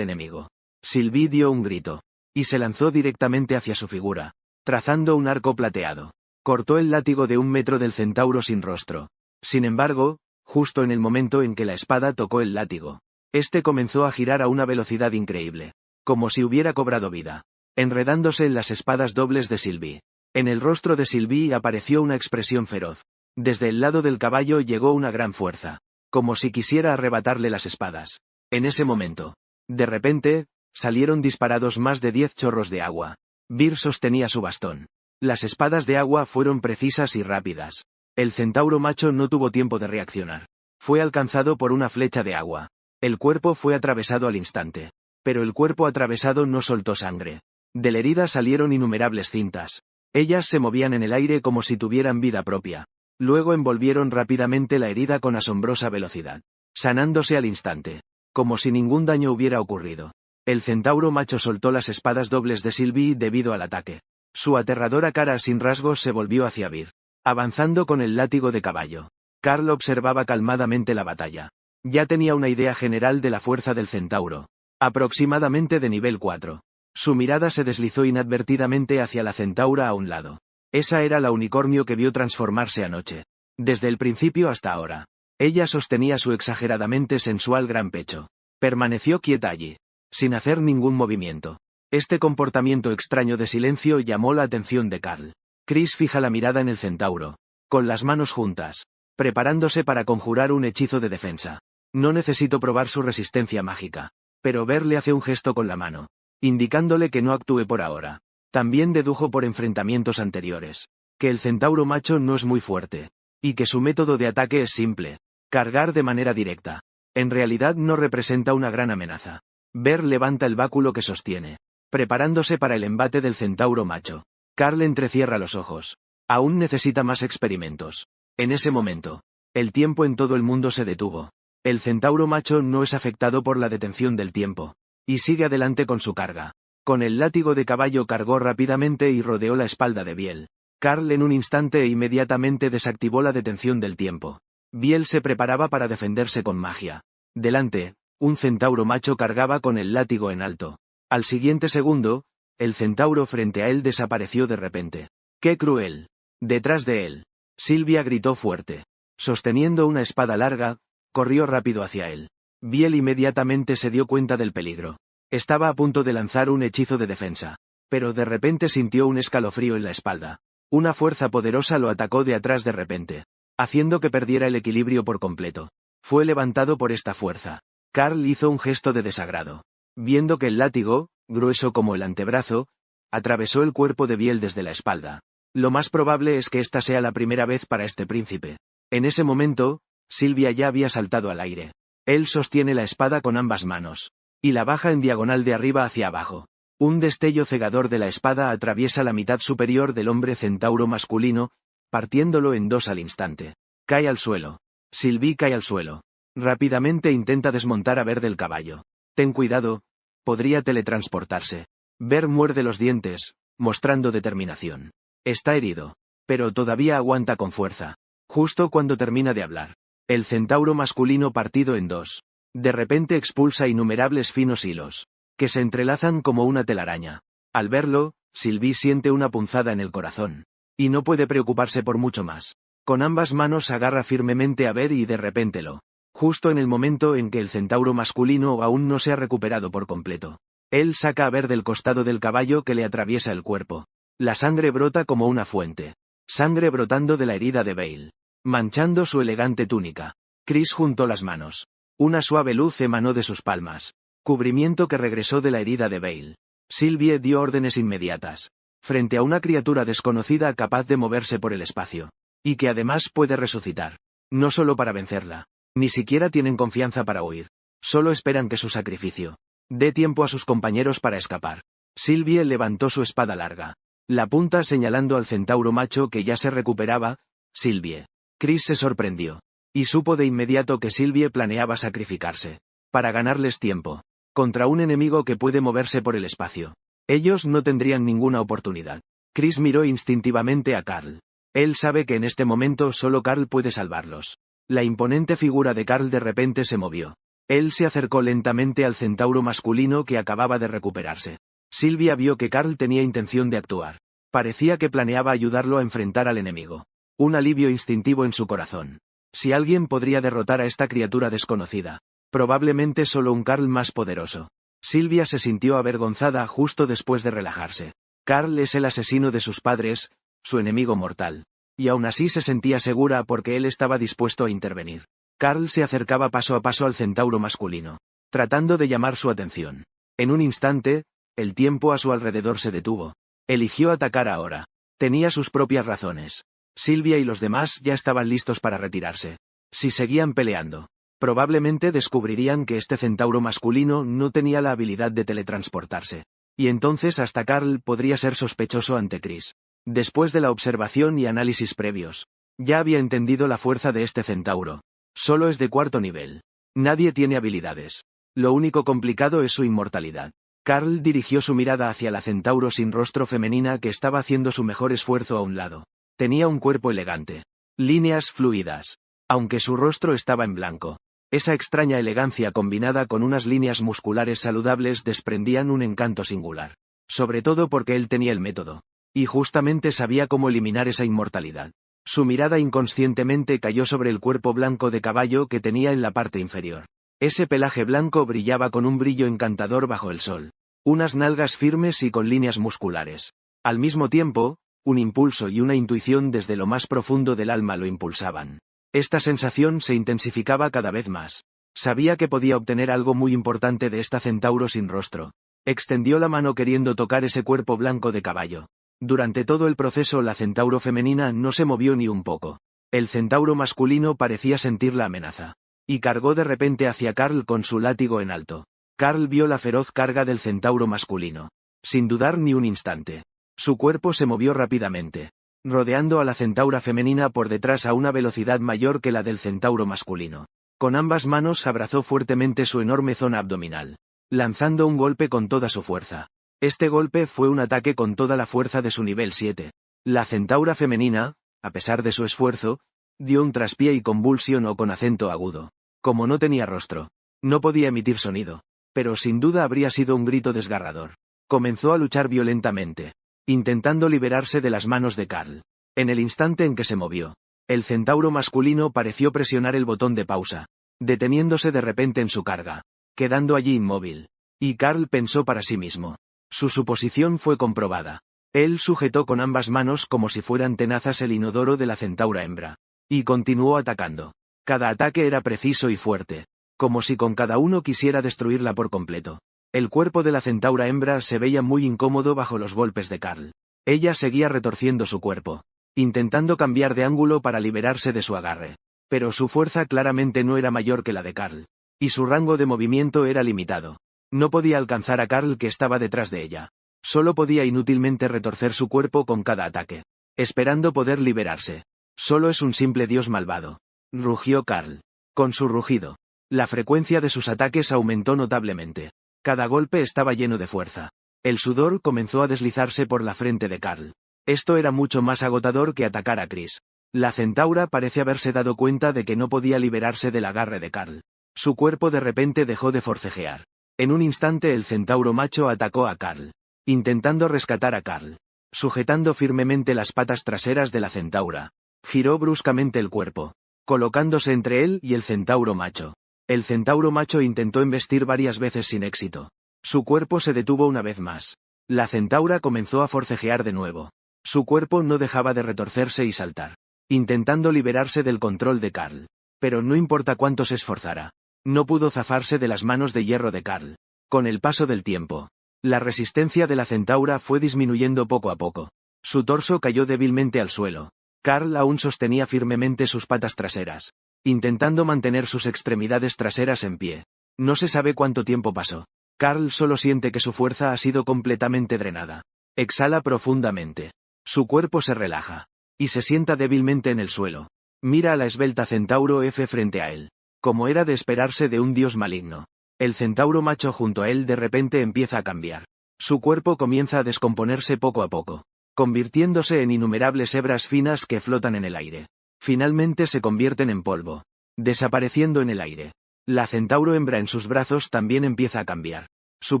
enemigo. Sylvie dio un grito. Y se lanzó directamente hacia su figura. Trazando un arco plateado. Cortó el látigo de 1 metro del centauro sin rostro. Sin embargo, justo en el momento en que la espada tocó el látigo, este comenzó a girar a una velocidad increíble. Como si hubiera cobrado vida. Enredándose en las espadas dobles de Sylvie. En el rostro de Sylvie apareció una expresión feroz. Desde el lado del caballo llegó una gran fuerza. Como si quisiera arrebatarle las espadas. En ese momento, de repente, salieron disparados más de 10 chorros de agua. Vir sostenía su bastón. Las espadas de agua fueron precisas y rápidas. El centauro macho no tuvo tiempo de reaccionar. Fue alcanzado por una flecha de agua. El cuerpo fue atravesado al instante. Pero el cuerpo atravesado no soltó sangre. De la herida salieron innumerables cintas. Ellas se movían en el aire como si tuvieran vida propia. Luego envolvieron rápidamente la herida con asombrosa velocidad. Sanándose al instante. Como si ningún daño hubiera ocurrido. El centauro macho soltó las espadas dobles de Sylvie debido al ataque. Su aterradora cara sin rasgos se volvió hacia Vir. Avanzando con el látigo de caballo. Carl observaba calmadamente la batalla. Ya tenía una idea general de la fuerza del centauro. Aproximadamente de nivel 4. Su mirada se deslizó inadvertidamente hacia la centaura a un lado. Esa era la unicornio que vio transformarse anoche. Desde el principio hasta ahora. Ella sostenía su exageradamente sensual gran pecho. Permaneció quieta allí. Sin hacer ningún movimiento. Este comportamiento extraño de silencio llamó la atención de Carl. Chris fija la mirada en el centauro. Con las manos juntas. Preparándose para conjurar un hechizo de defensa. No necesito probar su resistencia mágica. Pero Ver le hace un gesto con la mano. Indicándole que no actúe por ahora. También dedujo por enfrentamientos anteriores. Que el centauro macho no es muy fuerte. Y que su método de ataque es simple. Cargar de manera directa. En realidad no representa una gran amenaza. Ver levanta el báculo que sostiene. Preparándose para el embate del centauro macho. Carl entrecierra los ojos. Aún necesita más experimentos. En ese momento. El tiempo en todo el mundo se detuvo. El centauro macho no es afectado por la detención del tiempo. Y sigue adelante con su carga. Con el látigo de caballo cargó rápidamente y rodeó la espalda de Biel. Carl en un instante inmediatamente desactivó la detención del tiempo. Biel se preparaba para defenderse con magia. Delante, un centauro macho cargaba con el látigo en alto. Al siguiente segundo, el centauro frente a él desapareció de repente. ¡Qué cruel! Detrás de él. Sylvia gritó fuerte. Sosteniendo una espada larga, corrió rápido hacia él. Biel inmediatamente se dio cuenta del peligro. Estaba a punto de lanzar un hechizo de defensa. Pero de repente sintió un escalofrío en la espalda. Una fuerza poderosa lo atacó de atrás de repente. Haciendo que perdiera el equilibrio por completo. Fue levantado por esta fuerza. Carl hizo un gesto de desagrado. Viendo que el látigo, grueso como el antebrazo, atravesó el cuerpo de Biel desde la espalda. Lo más probable es que esta sea la primera vez para este príncipe. En ese momento, Sylvia ya había saltado al aire. Él sostiene la espada con ambas manos. Y la baja en diagonal de arriba hacia abajo. Un destello cegador de la espada atraviesa la mitad superior del hombre centauro masculino, partiéndolo en 2 al instante. Cae al suelo. Sylvie cae al suelo. Rápidamente intenta desmontar a Ver del caballo. Ten cuidado. Podría teletransportarse. Ver muerde los dientes, mostrando determinación. Está herido. Pero todavía aguanta con fuerza. Justo cuando termina de hablar. El centauro masculino partido en 2. De repente expulsa innumerables finos hilos. Que se entrelazan como una telaraña. Al verlo, Sylvie siente una punzada en el corazón. Y no puede preocuparse por mucho más. Con ambas manos agarra firmemente a Ver y de repente lo justo en el momento en que el centauro masculino aún no se ha recuperado por completo. Él saca a ver del costado del caballo que le atraviesa el cuerpo. La sangre brota como una fuente. Sangre brotando de la herida de Bale, manchando su elegante túnica. Chris juntó las manos. Una suave luz emanó de sus palmas. Cubrimiento que regresó de la herida de Bale. Sylvie dio órdenes inmediatas. Frente a una criatura desconocida capaz de moverse por el espacio. Y que además puede resucitar. No solo para vencerla. Ni siquiera tienen confianza para huir. Solo esperan que su sacrificio dé tiempo a sus compañeros para escapar. Sylvie levantó su espada larga. La punta señalando al centauro macho que ya se recuperaba. Sylvie. Chris se sorprendió. Y supo de inmediato que Sylvie planeaba sacrificarse. Para ganarles tiempo. Contra un enemigo que puede moverse por el espacio. Ellos no tendrían ninguna oportunidad. Chris miró instintivamente a Carl. Él sabe que en este momento solo Carl puede salvarlos. La imponente figura de Carl de repente se movió. Él se acercó lentamente al centauro masculino que acababa de recuperarse. Sylvie vio que Carl tenía intención de actuar. Parecía que planeaba ayudarlo a enfrentar al enemigo. Un alivio instintivo en su corazón. Si alguien podría derrotar a esta criatura desconocida, probablemente solo un Carl más poderoso. Sylvie se sintió avergonzada justo después de relajarse. Carl es el asesino de sus padres, su enemigo mortal. Y aún así se sentía segura porque él estaba dispuesto a intervenir. Carl se acercaba paso a paso al centauro masculino, tratando de llamar su atención. En un instante, el tiempo a su alrededor se detuvo. Eligió atacar ahora. Tenía sus propias razones. Sylvie y los demás ya estaban listos para retirarse. Si seguían peleando, probablemente descubrirían que este centauro masculino no tenía la habilidad de teletransportarse. Y entonces hasta Carl podría ser sospechoso ante Chris. Después de la observación y análisis previos, ya había entendido la fuerza de este centauro. Solo es de 4º nivel. Nadie tiene habilidades. Lo único complicado es su inmortalidad. Carl dirigió su mirada hacia la centauro sin rostro femenina que estaba haciendo su mejor esfuerzo a un lado. Tenía un cuerpo elegante. Líneas fluidas. Aunque su rostro estaba en blanco. Esa extraña elegancia combinada con unas líneas musculares saludables desprendían un encanto singular. Sobre todo porque él tenía el método. Y justamente sabía cómo eliminar esa inmortalidad. Su mirada inconscientemente cayó sobre el cuerpo blanco de caballo que tenía en la parte inferior. Ese pelaje blanco brillaba con un brillo encantador bajo el sol. Unas nalgas firmes y con líneas musculares. Al mismo tiempo, un impulso y una intuición desde lo más profundo del alma lo impulsaban. Esta sensación se intensificaba cada vez más. Sabía que podía obtener algo muy importante de esta centauro sin rostro. Extendió la mano queriendo tocar ese cuerpo blanco de caballo. Durante todo el proceso la centauro femenina no se movió ni un poco. El centauro masculino parecía sentir la amenaza. Y cargó de repente hacia Carl con su látigo en alto. Carl vio la feroz carga del centauro masculino. Sin dudar ni un instante. Su cuerpo se movió rápidamente, rodeando a la centaura femenina por detrás a una velocidad mayor que la del centauro masculino. Con ambas manos abrazó fuertemente su enorme zona abdominal, lanzando un golpe con toda su fuerza. Este golpe fue un ataque con toda la fuerza de su nivel 7. La centaura femenina, a pesar de su esfuerzo, dio un traspié y convulsión o con acento agudo. Como no tenía rostro, no podía emitir sonido, pero sin duda habría sido un grito desgarrador. Comenzó a luchar violentamente, intentando liberarse de las manos de Carl. En el instante en que se movió, el centauro masculino pareció presionar el botón de pausa, deteniéndose de repente en su carga, quedando allí inmóvil. Y Carl pensó para sí mismo. Su suposición fue comprobada. Él sujetó con ambas manos como si fueran tenazas el inodoro de la centaura hembra. Y continuó atacando. Cada ataque era preciso y fuerte. Como si con cada uno quisiera destruirla por completo. El cuerpo de la centaura hembra se veía muy incómodo bajo los golpes de Carl. Ella seguía retorciendo su cuerpo, intentando cambiar de ángulo para liberarse de su agarre. Pero su fuerza claramente no era mayor que la de Carl. Y su rango de movimiento era limitado. No podía alcanzar a Carl que estaba detrás de ella. Solo podía inútilmente retorcer su cuerpo con cada ataque, esperando poder liberarse. Solo es un simple dios malvado. Rugió Carl. Con su rugido, la frecuencia de sus ataques aumentó notablemente. Cada golpe estaba lleno de fuerza. El sudor comenzó a deslizarse por la frente de Carl. Esto era mucho más agotador que atacar a Chris. La centaura parece haberse dado cuenta de que no podía liberarse del agarre de Carl. Su cuerpo de repente dejó de forcejear. En un instante el centauro macho atacó a Carl, intentando rescatar a Carl. Sujetando firmemente las patas traseras de la centaura, giró bruscamente el cuerpo, colocándose entre él y el centauro macho. El centauro macho intentó embestir varias veces sin éxito. Su cuerpo se detuvo una vez más. La centaura comenzó a forcejear de nuevo. Su cuerpo no dejaba de retorcerse y saltar, intentando liberarse del control de Carl. Pero no importa cuánto se esforzara, no pudo zafarse de las manos de hierro de Carl. Con el paso del tiempo, la resistencia de la centaura fue disminuyendo poco a poco. Su torso cayó débilmente al suelo. Carl aún sostenía firmemente sus patas traseras, intentando mantener sus extremidades traseras en pie. No se sabe cuánto tiempo pasó. Carl solo siente que su fuerza ha sido completamente drenada. Exhala profundamente. Su cuerpo se relaja, y se sienta débilmente en el suelo. Mira a la esbelta centauro F frente a él. Como era de esperarse de un dios maligno. El centauro macho junto a él de repente empieza a cambiar. Su cuerpo comienza a descomponerse poco a poco, convirtiéndose en innumerables hebras finas que flotan en el aire. Finalmente se convierten en polvo, desapareciendo en el aire. La centauro hembra en sus brazos también empieza a cambiar. Su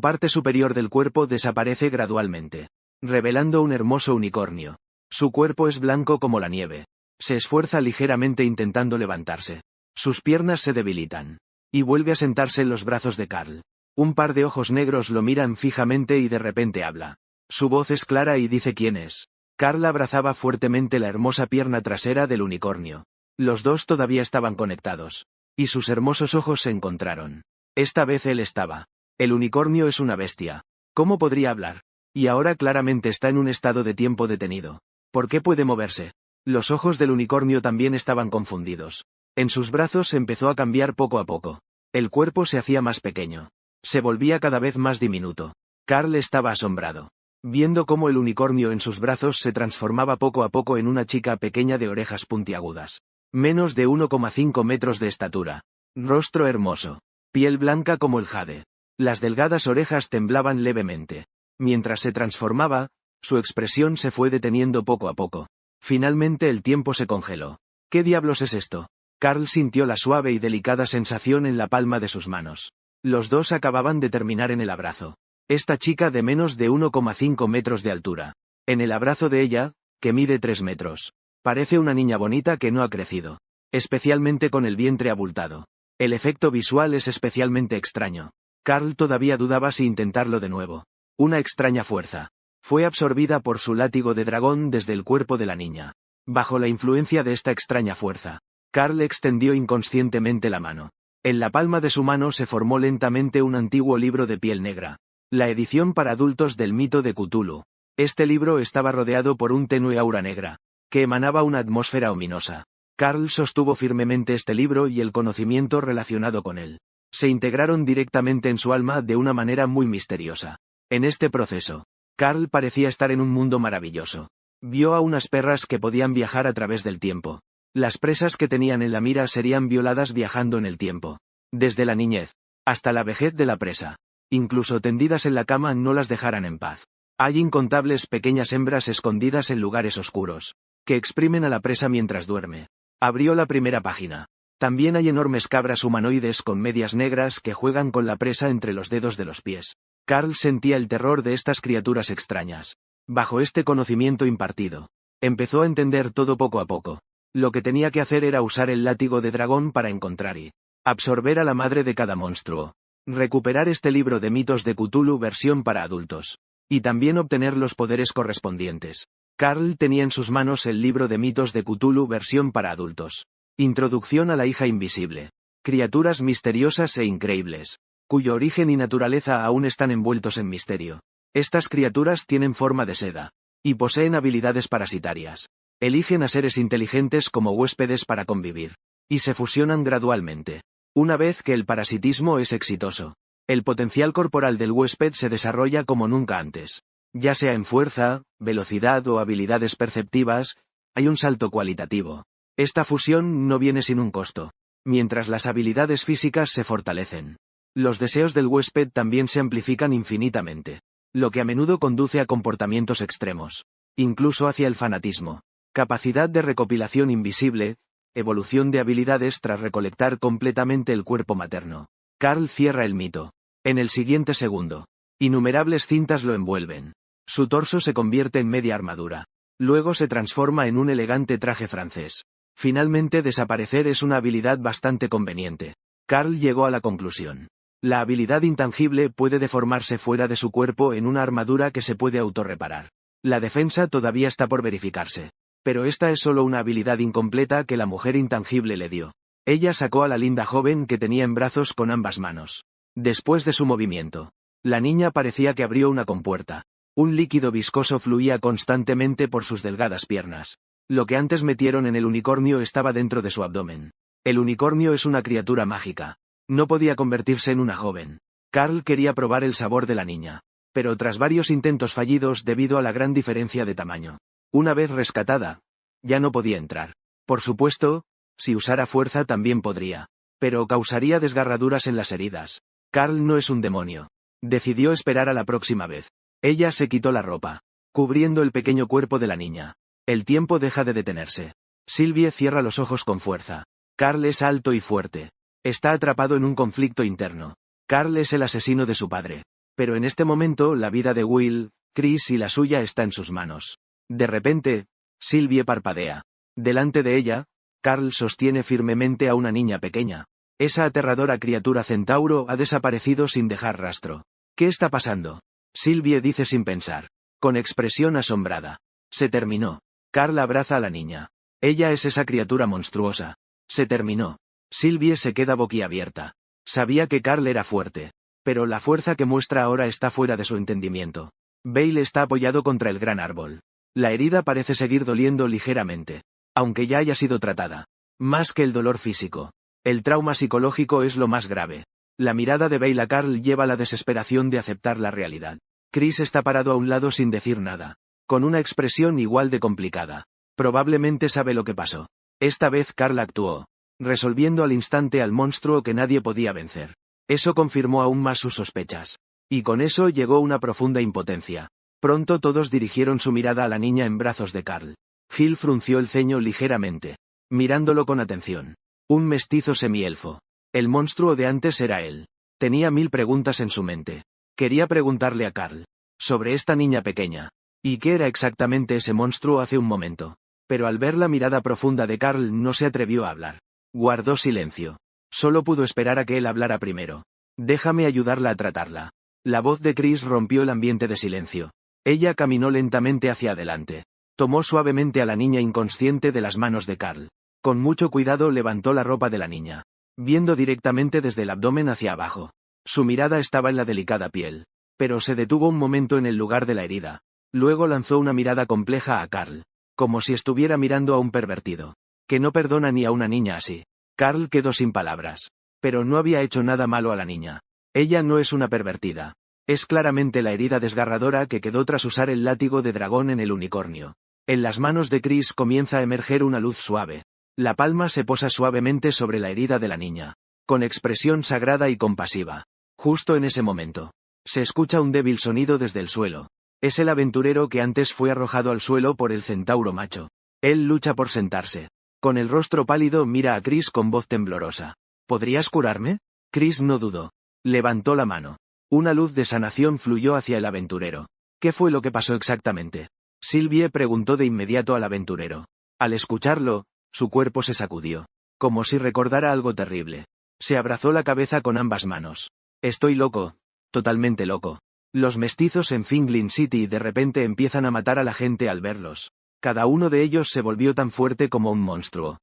parte superior del cuerpo desaparece gradualmente, revelando un hermoso unicornio. Su cuerpo es blanco como la nieve. Se esfuerza ligeramente intentando levantarse. Sus piernas se debilitan, y vuelve a sentarse en los brazos de Carl. Un par de ojos negros lo miran fijamente y de repente habla. Su voz es clara y dice quién es. Carl abrazaba fuertemente la hermosa pierna trasera del unicornio. Los dos todavía estaban conectados, y sus hermosos ojos se encontraron. Esta vez él estaba. El unicornio es una bestia. ¿Cómo podría hablar? Y ahora claramente está en un estado de tiempo detenido. ¿Por qué puede moverse? Los ojos del unicornio también estaban confundidos. En sus brazos empezó a cambiar poco a poco. El cuerpo se hacía más pequeño. Se volvía cada vez más diminuto. Carl estaba asombrado, viendo cómo el unicornio en sus brazos se transformaba poco a poco en una chica pequeña de orejas puntiagudas. Menos de 1,5 metros de estatura. Rostro hermoso. Piel blanca como el jade. Las delgadas orejas temblaban levemente. Mientras se transformaba, su expresión se fue deteniendo poco a poco. Finalmente el tiempo se congeló. ¿Qué diablos es esto? Carl sintió la suave y delicada sensación en la palma de sus manos. Los dos acababan de terminar en el abrazo. Esta chica de menos de 1,5 metros de altura. En el abrazo de ella, que mide 3 metros. Parece una niña bonita que no ha crecido. Especialmente con el vientre abultado. El efecto visual es especialmente extraño. Carl todavía dudaba si intentarlo de nuevo. Una extraña fuerza fue absorbida por su látigo de dragón desde el cuerpo de la niña. Bajo la influencia de esta extraña fuerza, Carl extendió inconscientemente la mano. En la palma de su mano se formó lentamente un antiguo libro de piel negra. La edición para adultos del mito de Cthulhu. Este libro estaba rodeado por un tenue aura negra, que emanaba una atmósfera ominosa. Carl sostuvo firmemente este libro y el conocimiento relacionado con él. Se integraron directamente en su alma de una manera muy misteriosa. En este proceso, Carl parecía estar en un mundo maravilloso. Vio a unas perras que podían viajar a través del tiempo. Las presas que tenían en la mira serían violadas viajando en el tiempo. Desde la niñez hasta la vejez de la presa. Incluso tendidas en la cama no las dejaran en paz. Hay incontables pequeñas hembras escondidas en lugares oscuros, que exprimen a la presa mientras duerme. Abrió la primera página. También hay enormes cabras humanoides con medias negras que juegan con la presa entre los dedos de los pies. Carl sentía el terror de estas criaturas extrañas. Bajo este conocimiento impartido, empezó a entender todo poco a poco. Lo que tenía que hacer era usar el látigo de dragón para encontrar y absorber a la madre de cada monstruo. Recuperar este libro de mitos de Cthulhu versión para adultos. Y también obtener los poderes correspondientes. Carl tenía en sus manos el libro de mitos de Cthulhu versión para adultos. Introducción a la hija invisible. Criaturas misteriosas e increíbles, cuyo origen y naturaleza aún están envueltos en misterio. Estas criaturas tienen forma de seda, y poseen habilidades parasitarias. Eligen a seres inteligentes como huéspedes para convivir, y se fusionan gradualmente. Una vez que el parasitismo es exitoso, el potencial corporal del huésped se desarrolla como nunca antes. Ya sea en fuerza, velocidad o habilidades perceptivas, hay un salto cualitativo. Esta fusión no viene sin un costo, mientras las habilidades físicas se fortalecen. Los deseos del huésped también se amplifican infinitamente, lo que a menudo conduce a comportamientos extremos, incluso hacia el fanatismo. Capacidad de recopilación invisible, evolución de habilidades tras recolectar completamente el cuerpo materno. Carl cierra el mito. En el siguiente segundo, innumerables cintas lo envuelven. Su torso se convierte en media armadura. Luego se transforma en un elegante traje francés. Finalmente desaparecer es una habilidad bastante conveniente. Carl llegó a la conclusión. La habilidad intangible puede deformarse fuera de su cuerpo en una armadura que se puede autorreparar. La defensa todavía está por verificarse. Pero esta es solo una habilidad incompleta que la mujer intangible le dio. Ella sacó a la linda joven que tenía en brazos con ambas manos. Después de su movimiento, la niña parecía que abrió una compuerta. Un líquido viscoso fluía constantemente por sus delgadas piernas. Lo que antes metieron en el unicornio estaba dentro de su abdomen. El unicornio es una criatura mágica. No podía convertirse en una joven. Carl quería probar el sabor de la niña. Pero tras varios intentos fallidos debido a la gran diferencia de tamaño. Una vez rescatada, ya no podía entrar. Por supuesto, si usara fuerza también podría. Pero causaría desgarraduras en las heridas. Carl no es un demonio. Decidió esperar a la próxima vez. Ella se quitó la ropa, cubriendo el pequeño cuerpo de la niña. El tiempo deja de detenerse. Sylvie cierra los ojos con fuerza. Carl es alto y fuerte. Está atrapado en un conflicto interno. Carl es el asesino de su padre. Pero en este momento la vida de Will, Chris y la suya está en sus manos. De repente, Sylvie parpadea. Delante de ella, Carl sostiene firmemente a una niña pequeña. Esa aterradora criatura centauro ha desaparecido sin dejar rastro. ¿Qué está pasando? Sylvie dice sin pensar, con expresión asombrada. Se terminó. Carl abraza a la niña. Ella es esa criatura monstruosa. Se terminó. Sylvie se queda boquiabierta. Sabía que Carl era fuerte. Pero la fuerza que muestra ahora está fuera de su entendimiento. Bale está apoyado contra el gran árbol. La herida parece seguir doliendo ligeramente. Aunque ya haya sido tratada. Más que el dolor físico. El trauma psicológico es lo más grave. La mirada de Bale a Carl lleva la desesperación de aceptar la realidad. Chris está parado a un lado sin decir nada. Con una expresión igual de complicada. Probablemente sabe lo que pasó. Esta vez Carl actuó. Resolviendo al instante al monstruo que nadie podía vencer. Eso confirmó aún más sus sospechas. Y con eso llegó una profunda impotencia. Pronto todos dirigieron su mirada a la niña en brazos de Carl. Gil frunció el ceño ligeramente. Mirándolo con atención. Un mestizo semielfo. El monstruo de antes era él. Tenía 1000 preguntas en su mente. Quería preguntarle a Carl. Sobre esta niña pequeña. ¿Y qué era exactamente ese monstruo hace un momento? Pero al ver la mirada profunda de Carl no se atrevió a hablar. Guardó silencio. Solo pudo esperar a que él hablara primero. Déjame ayudarla a tratarla. La voz de Chris rompió el ambiente de silencio. Ella caminó lentamente hacia adelante. Tomó suavemente a la niña inconsciente de las manos de Carl. Con mucho cuidado levantó la ropa de la niña. Viendo directamente desde el abdomen hacia abajo. Su mirada estaba en la delicada piel. Pero se detuvo un momento en el lugar de la herida. Luego lanzó una mirada compleja a Carl. Como si estuviera mirando a un pervertido. Que no perdona ni a una niña así. Carl quedó sin palabras. Pero no había hecho nada malo a la niña. Ella no es una pervertida. Es claramente la herida desgarradora que quedó tras usar el látigo de dragón en el unicornio. En las manos de Chris comienza a emerger una luz suave. La palma se posa suavemente sobre la herida de la niña. Con expresión sagrada y compasiva. Justo en ese momento. Se escucha un débil sonido desde el suelo. Es el aventurero que antes fue arrojado al suelo por el centauro macho. Él lucha por sentarse. Con el rostro pálido mira a Chris con voz temblorosa. ¿Podrías curarme? Chris no dudó. Levantó la mano. Una luz de sanación fluyó hacia el aventurero. ¿Qué fue lo que pasó exactamente? Sylvie preguntó de inmediato al aventurero. Al escucharlo, su cuerpo se sacudió. Como si recordara algo terrible. Se abrazó la cabeza con ambas manos. Estoy loco. Totalmente loco. Los mestizos en Finglin City de repente empiezan a matar a la gente al verlos. Cada uno de ellos se volvió tan fuerte como un monstruo.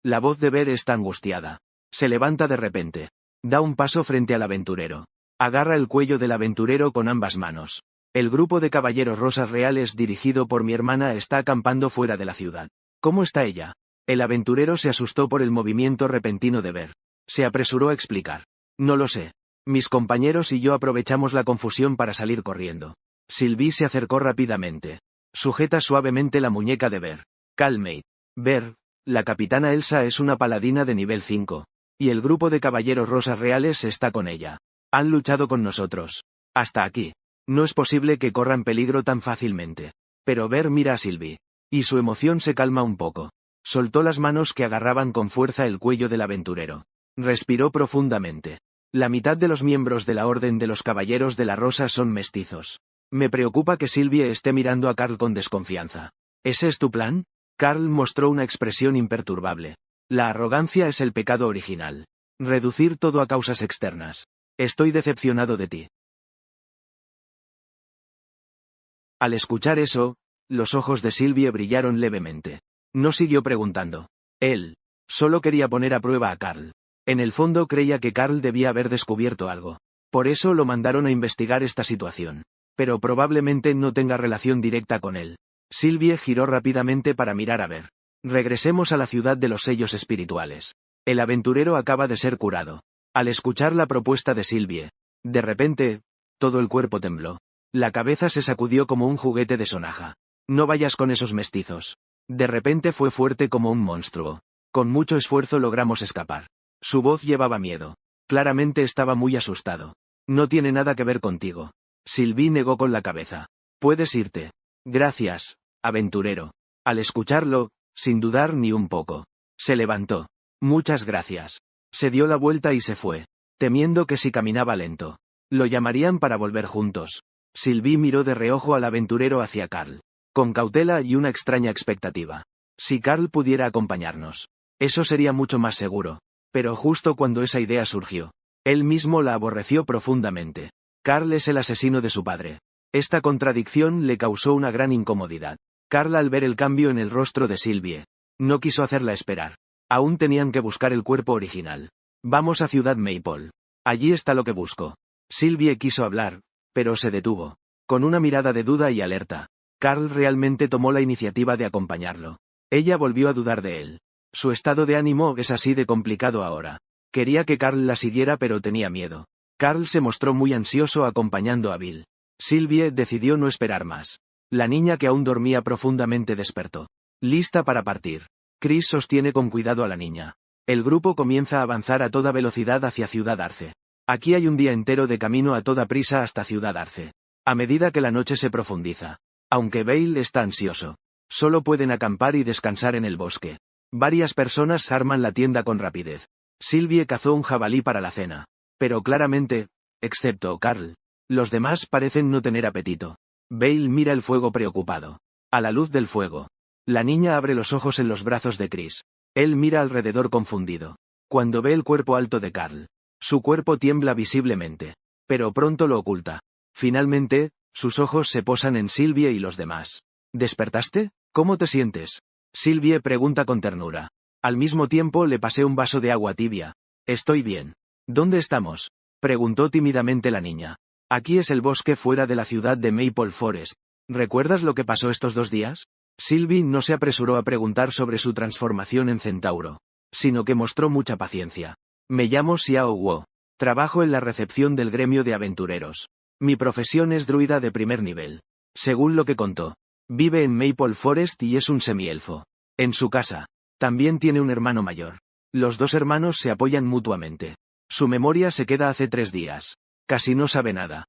La voz de Ver está angustiada. Se levanta de repente. Da un paso frente al aventurero. Agarra el cuello del aventurero con ambas manos. El grupo de caballeros rosas reales dirigido por mi hermana está acampando fuera de la ciudad. ¿Cómo está ella? El aventurero se asustó por el movimiento repentino de Ver. Se apresuró a explicar. No lo sé. Mis compañeros y yo aprovechamos la confusión para salir corriendo. Sylvie se acercó rápidamente. Sujeta suavemente la muñeca de Ver. Calmate. Ver, la capitana Elsa es una paladina de nivel 5. Y el grupo de caballeros rosas reales está con ella. Han luchado con nosotros. Hasta aquí. No es posible que corran peligro tan fácilmente. Pero Ver mira a Sylvie. Y su emoción se calma un poco. Soltó las manos que agarraban con fuerza el cuello del aventurero. Respiró profundamente. La mitad de los miembros de la Orden de los Caballeros de la Rosa son mestizos. Me preocupa que Sylvie esté mirando a Carl con desconfianza. ¿Ese es tu plan? Carl mostró una expresión imperturbable. La arrogancia es el pecado original. Reducir todo a causas externas. Estoy decepcionado de ti. Al escuchar eso, los ojos de Sylvie brillaron levemente. No siguió preguntando. Él solo quería poner a prueba a Carl. En el fondo creía que Carl debía haber descubierto algo. Por eso lo mandaron a investigar esta situación. Pero probablemente no tenga relación directa con él. Sylvie giró rápidamente para mirar a ver. Regresemos a la ciudad de los sellos espirituales. El aventurero acaba de ser curado. Al escuchar la propuesta de Sylvie, de repente, todo el cuerpo tembló. La cabeza se sacudió como un juguete de sonaja. No vayas con esos mestizos. De repente fue fuerte como un monstruo. Con mucho esfuerzo logramos escapar. Su voz llevaba miedo. Claramente estaba muy asustado. No tiene nada que ver contigo. Sylvie negó con la cabeza. Puedes irte. Gracias, aventurero. Al escucharlo, sin dudar ni un poco, se levantó. Muchas gracias. Se dio la vuelta y se fue, temiendo que si caminaba lento, lo llamarían para volver juntos. Sylvie miró de reojo al aventurero hacia Carl, con cautela y una extraña expectativa. Si Carl pudiera acompañarnos, eso sería mucho más seguro. Pero justo cuando esa idea surgió, él mismo la aborreció profundamente. Carl es el asesino de su padre. Esta contradicción le causó una gran incomodidad. Carl, al ver el cambio en el rostro de Sylvie, no quiso hacerla esperar. Aún tenían que buscar el cuerpo original. Vamos a Ciudad Maple. Allí está lo que busco. Sylvie quiso hablar, pero se detuvo. Con una mirada de duda y alerta. Carl realmente tomó la iniciativa de acompañarlo. Ella volvió a dudar de él. Su estado de ánimo es así de complicado ahora. Quería que Carl la siguiera pero tenía miedo. Carl se mostró muy ansioso acompañando a Bill. Sylvie decidió no esperar más. La niña que aún dormía profundamente despertó. Lista para partir. Chris sostiene con cuidado a la niña. El grupo comienza a avanzar a toda velocidad hacia Ciudad Arce. Aquí hay un día entero de camino a toda prisa hasta Ciudad Arce. A medida que la noche se profundiza. Aunque Bale está ansioso. Solo pueden acampar y descansar en el bosque. Varias personas arman la tienda con rapidez. Sylvie cazó un jabalí para la cena. Pero claramente, excepto Carl, los demás parecen no tener apetito. Bale mira el fuego preocupado. A la luz del fuego, la niña abre los ojos en los brazos de Chris. Él mira alrededor confundido. Cuando ve el cuerpo alto de Carl, su cuerpo tiembla visiblemente. Pero pronto lo oculta. Finalmente, sus ojos se posan en Sylvie y los demás. ¿Despertaste? ¿Cómo te sientes? Sylvie pregunta con ternura. Al mismo tiempo le pasé un vaso de agua tibia. Estoy bien. ¿Dónde estamos? Preguntó tímidamente la niña. Aquí es el bosque fuera de la ciudad de Maple Forest. ¿Recuerdas lo que pasó estos 2 días? Sylvie no se apresuró a preguntar sobre su transformación en centauro, sino que mostró mucha paciencia. Me llamo Xiao Guo. Trabajo en la recepción del gremio de aventureros. Mi profesión es druida de primer nivel. Según lo que contó, vive en Maple Forest y es un semielfo. En su casa, también tiene un hermano mayor. Los 2 hermanos se apoyan mutuamente. Su memoria se queda hace 3 días. Casi no sabe nada.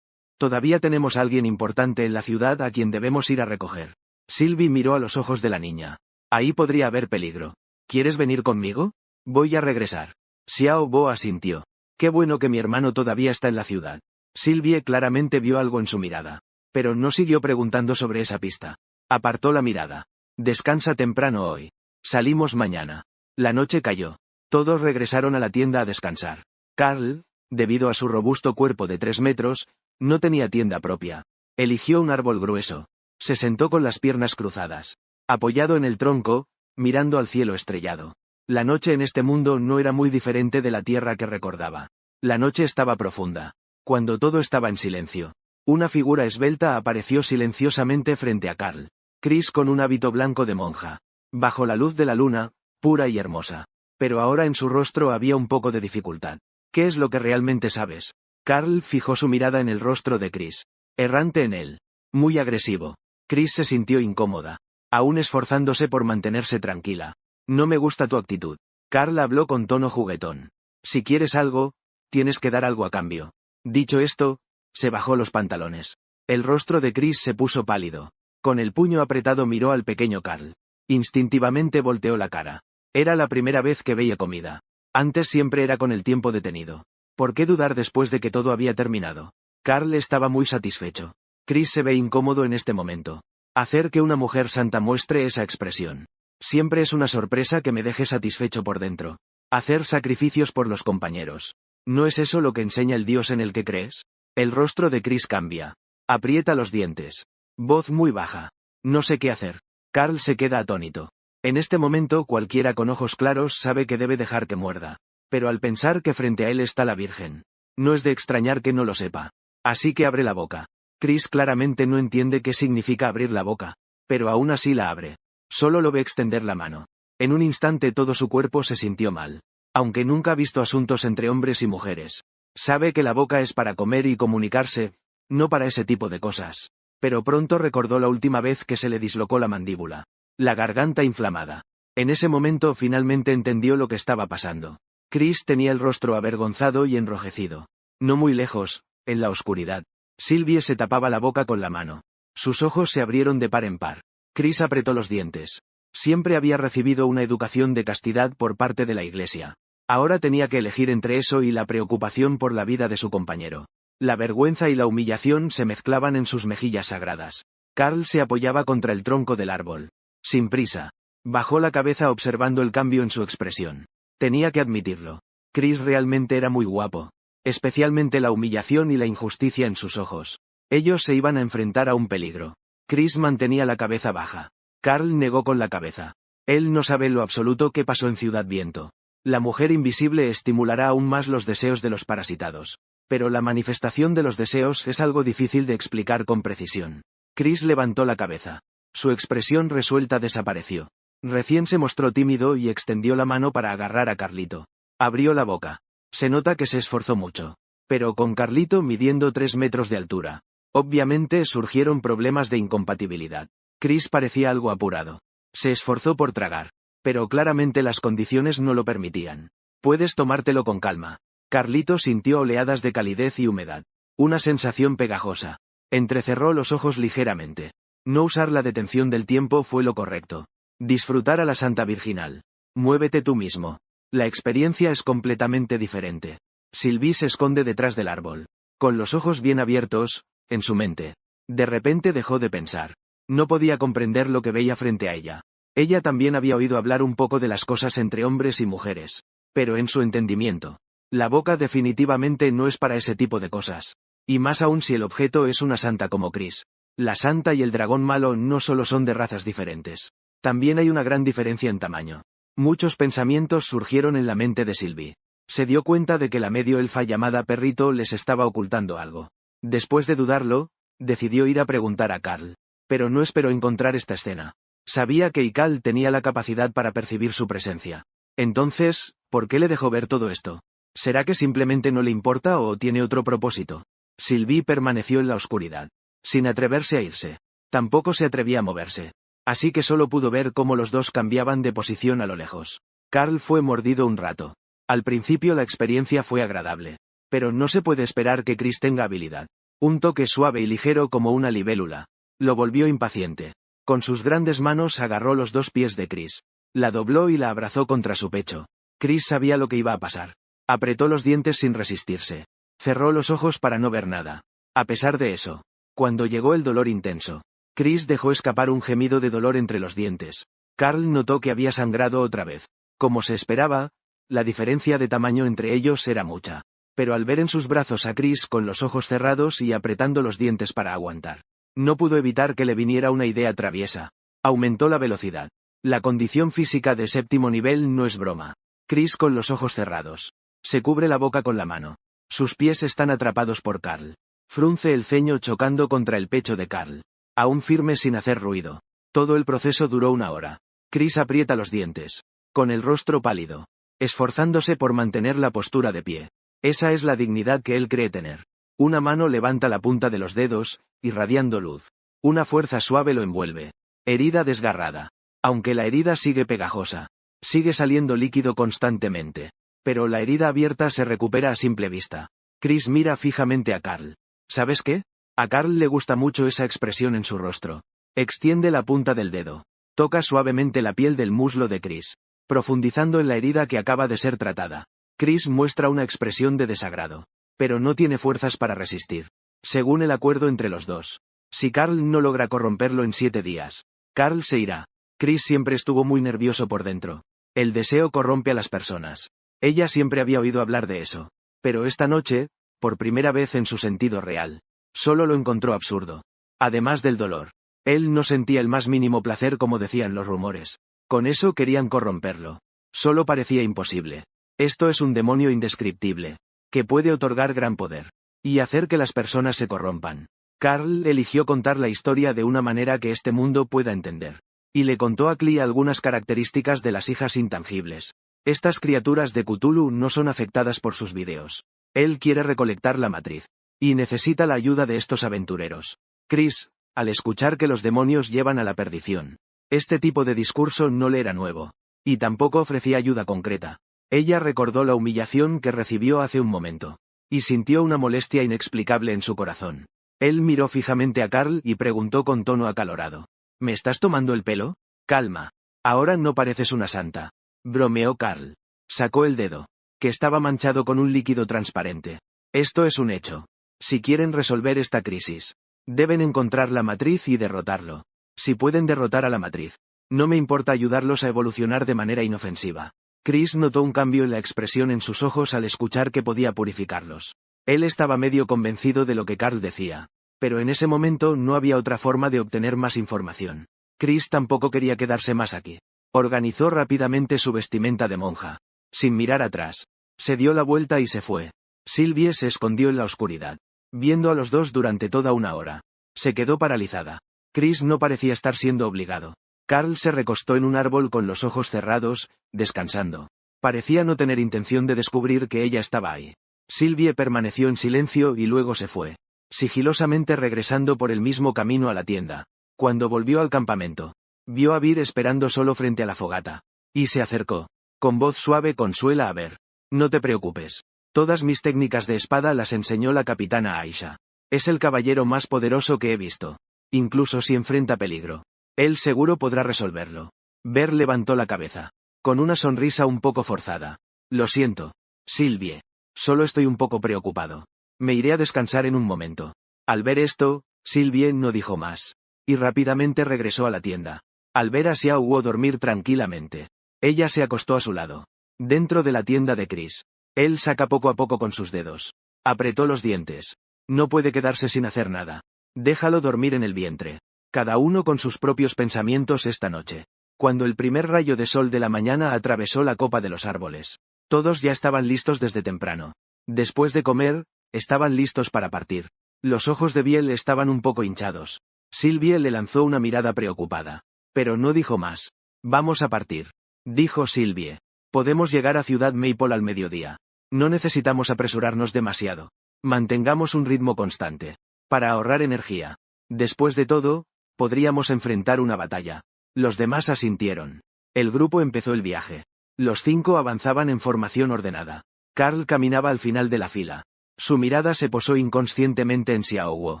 Todavía tenemos a alguien importante en la ciudad a quien debemos ir a recoger. Sylvie miró a los ojos de la niña. Ahí podría haber peligro. ¿Quieres venir conmigo? Voy a regresar. Xiao Bo asintió. Qué bueno que mi hermano todavía está en la ciudad. Sylvie claramente vio algo en su mirada. Pero no siguió preguntando sobre esa pista. Apartó la mirada. Descansa temprano hoy. Salimos mañana. La noche cayó. Todos regresaron a la tienda a descansar. Carl, debido a su robusto cuerpo de 3 metros, no tenía tienda propia. Eligió un árbol grueso. Se sentó con las piernas cruzadas, apoyado en el tronco, mirando al cielo estrellado. La noche en este mundo no era muy diferente de la tierra que recordaba. La noche estaba profunda. Cuando todo estaba en silencio, una figura esbelta apareció silenciosamente frente a Carl. Chris con un hábito blanco de monja. Bajo la luz de la luna, pura y hermosa. Pero ahora en su rostro había un poco de dificultad. ¿Qué es lo que realmente sabes? Carl fijó su mirada en el rostro de Chris. Errante en él. Muy agresivo. Chris se sintió incómoda, aún esforzándose por mantenerse tranquila. No me gusta tu actitud. Carl habló con tono juguetón. Si quieres algo, tienes que dar algo a cambio. Dicho esto, se bajó los pantalones. El rostro de Chris se puso pálido. Con el puño apretado miró al pequeño Carl. Instintivamente volteó la cara. Era la primera vez que veía comida. Antes siempre era con el tiempo detenido. ¿Por qué dudar después de que todo había terminado? Carl estaba muy satisfecho. Chris se ve incómodo en este momento. Hacer que una mujer santa muestre esa expresión. Siempre es una sorpresa que me deje satisfecho por dentro. Hacer sacrificios por los compañeros. ¿No es eso lo que enseña el Dios en el que crees? El rostro de Chris cambia. Aprieta los dientes. Voz muy baja. No sé qué hacer. Carl se queda atónito. En este momento cualquiera con ojos claros sabe que debe dejar que muerda. Pero al pensar que frente a él está la Virgen, no es de extrañar que no lo sepa. Así que abre la boca. Chris claramente no entiende qué significa abrir la boca, pero aún así la abre. Solo lo ve extender la mano. En un instante todo su cuerpo se sintió mal. Aunque nunca ha visto asuntos entre hombres y mujeres. Sabe que la boca es para comer y comunicarse, no para ese tipo de cosas. Pero pronto recordó la última vez que se le dislocó la mandíbula. La garganta inflamada. En ese momento finalmente entendió lo que estaba pasando. Chris tenía el rostro avergonzado y enrojecido. No muy lejos, en la oscuridad, Sylvie se tapaba la boca con la mano. Sus ojos se abrieron de par en par. Chris apretó los dientes. Siempre había recibido una educación de castidad por parte de la Iglesia. Ahora tenía que elegir entre eso y la preocupación por la vida de su compañero. La vergüenza y la humillación se mezclaban en sus mejillas sagradas. Carl se apoyaba contra el tronco del árbol. Sin prisa. Bajó la cabeza observando el cambio en su expresión. Tenía que admitirlo. Chris realmente era muy guapo. Especialmente la humillación y la injusticia en sus ojos. Ellos se iban a enfrentar a un peligro. Chris mantenía la cabeza baja. Carl negó con la cabeza. Él no sabe en lo absoluto qué pasó en Ciudad Viento. La mujer invisible estimulará aún más los deseos de los parasitados. Pero la manifestación de los deseos es algo difícil de explicar con precisión. Chris levantó la cabeza. Su expresión resuelta desapareció. Recién se mostró tímido y extendió la mano para agarrar a Carlito. Abrió la boca. Se nota que se esforzó mucho. Pero con Carlito midiendo 3 metros de altura. Obviamente surgieron problemas de incompatibilidad. Chris parecía algo apurado. Se esforzó por tragar. Pero claramente las condiciones no lo permitían. Puedes tomártelo con calma. Carlito sintió oleadas de calidez y humedad. Una sensación pegajosa. Entrecerró los ojos ligeramente. No usar la detención del tiempo fue lo correcto. Disfrutar a la Santa Virginal. Muévete tú mismo. La experiencia es completamente diferente. Sylvie se esconde detrás del árbol. Con los ojos bien abiertos, en su mente. De repente dejó de pensar. No podía comprender lo que veía frente a ella. Ella también había oído hablar un poco de las cosas entre hombres y mujeres. Pero en su entendimiento. La boca definitivamente no es para ese tipo de cosas. Y más aún si el objeto es una santa como Chris. La santa y el dragón malo no solo son de razas diferentes. También hay una gran diferencia en tamaño. Muchos pensamientos surgieron en la mente de Sylvie. Se dio cuenta de que la medio elfa llamada Perrito les estaba ocultando algo. Después de dudarlo, decidió ir a preguntar a Carl. Pero no esperó encontrar esta escena. Sabía que Ikal tenía la capacidad para percibir su presencia. Entonces, ¿por qué le dejó ver todo esto? ¿Será que simplemente no le importa o tiene otro propósito? Sylvie permaneció en la oscuridad, sin atreverse a irse. Tampoco se atrevía a moverse. Así que solo pudo ver cómo los dos cambiaban de posición a lo lejos. Carl fue mordido un rato. Al principio la experiencia fue agradable. Pero no se puede esperar que Chris tenga habilidad. Un toque suave y ligero como una libélula. Lo volvió impaciente. Con sus grandes manos agarró los 2 pies de Chris. La dobló y la abrazó contra su pecho. Chris sabía lo que iba a pasar. Apretó los dientes sin resistirse. Cerró los ojos para no ver nada. A pesar de eso, cuando llegó el dolor intenso, Chris dejó escapar un gemido de dolor entre los dientes. Carl notó que había sangrado otra vez. Como se esperaba, la diferencia de tamaño entre ellos era mucha. Pero al ver en sus brazos a Chris con los ojos cerrados y apretando los dientes para aguantar, no pudo evitar que le viniera una idea traviesa. Aumentó la velocidad. La condición física de 7º nivel no es broma. Chris con los ojos cerrados. Se cubre la boca con la mano. Sus pies están atrapados por Carl. Frunce el ceño chocando contra el pecho de Carl. Aún firme sin hacer ruido. Todo el proceso duró 1 hora. Chris aprieta los dientes. Con el rostro pálido. Esforzándose por mantener la postura de pie. Esa es la dignidad que él cree tener. Una mano levanta la punta de los dedos, irradiando luz. Una fuerza suave lo envuelve. Herida desgarrada. Aunque la herida sigue pegajosa. Sigue saliendo líquido constantemente. Pero la herida abierta se recupera a simple vista. Chris mira fijamente a Carl. ¿Sabes qué? A Carl le gusta mucho esa expresión en su rostro. Extiende la punta del dedo. Toca suavemente la piel del muslo de Chris. Profundizando en la herida que acaba de ser tratada. Chris muestra una expresión de desagrado. Pero no tiene fuerzas para resistir. Según el acuerdo entre los dos. Si Carl no logra corromperlo en 7 días, Carl se irá. Chris siempre estuvo muy nervioso por dentro. El deseo corrompe a las personas. Ella siempre había oído hablar de eso. Pero esta noche, por primera vez en su sentido real, solo lo encontró absurdo. Además del dolor. Él no sentía el más mínimo placer como decían los rumores. Con eso querían corromperlo. Solo parecía imposible. Esto es un demonio indescriptible, que puede otorgar gran poder, y hacer que las personas se corrompan. Carl eligió contar la historia de una manera que este mundo pueda entender. Y le contó a Klee algunas características de las hijas intangibles. Estas criaturas de Cthulhu no son afectadas por sus videos. Él quiere recolectar la matriz. Y necesita la ayuda de estos aventureros. Chris, al escuchar que los demonios llevan a la perdición. Este tipo de discurso no le era nuevo. Y tampoco ofrecía ayuda concreta. Ella recordó la humillación que recibió hace un momento. Y sintió una molestia inexplicable en su corazón. Él miró fijamente a Carl y preguntó con tono acalorado. ¿Me estás tomando el pelo? Calma. Ahora no pareces una santa. Bromeó Carl. Sacó el dedo, que estaba manchado con un líquido transparente. Esto es un hecho. Si quieren resolver esta crisis, deben encontrar la matriz y derrotarlo. Si pueden derrotar a la matriz, no me importa ayudarlos a evolucionar de manera inofensiva. Chris notó un cambio en la expresión en sus ojos al escuchar que podía purificarlos. Él estaba medio convencido de lo que Carl decía, pero en ese momento no había otra forma de obtener más información. Chris tampoco quería quedarse más aquí. Organizó rápidamente su vestimenta de monja. Sin mirar atrás, se dio la vuelta y se fue. Sylvie se escondió en la oscuridad, viendo a los dos durante toda una hora. Se quedó paralizada. Chris no parecía estar siendo obligado. Carl se recostó en un árbol con los ojos cerrados, descansando. Parecía no tener intención de descubrir que ella estaba ahí. Sylvie permaneció en silencio y luego se fue, sigilosamente regresando por el mismo camino a la tienda. Cuando volvió al campamento, vio a Vir esperando solo frente a la fogata. Y se acercó. Con voz suave consuela a Ver. No te preocupes. Todas mis técnicas de espada las enseñó la capitana Aisha. Es el caballero más poderoso que he visto. Incluso si enfrenta peligro. Él seguro podrá resolverlo. Ver levantó la cabeza. Con una sonrisa un poco forzada. Lo siento, Sylvie. Solo estoy un poco preocupado. Me iré a descansar en un momento. Al ver esto, Sylvie no dijo más. Y rápidamente regresó a la tienda. Al ver a Xiao Wu dormir tranquilamente, ella se acostó a su lado. Dentro de la tienda de Chris. Él saca poco a poco con sus dedos. Apretó los dientes. No puede quedarse sin hacer nada. Déjalo dormir en el vientre. Cada uno con sus propios pensamientos esta noche. Cuando el primer rayo de sol de la mañana atravesó la copa de los árboles. Todos ya estaban listos desde temprano. Después de comer, estaban listos para partir. Los ojos de Biel estaban un poco hinchados. Sylvie le lanzó una mirada preocupada. Pero no dijo más. Vamos a partir. Dijo Sylvie. Podemos llegar a Ciudad Maple al mediodía. No necesitamos apresurarnos demasiado. Mantengamos un ritmo constante. Para ahorrar energía. Después de todo, podríamos enfrentar una batalla. Los demás asintieron. El grupo empezó el viaje. Los 5 avanzaban en formación ordenada. Carl caminaba al final de la fila. Su mirada se posó inconscientemente en Xiao Wu.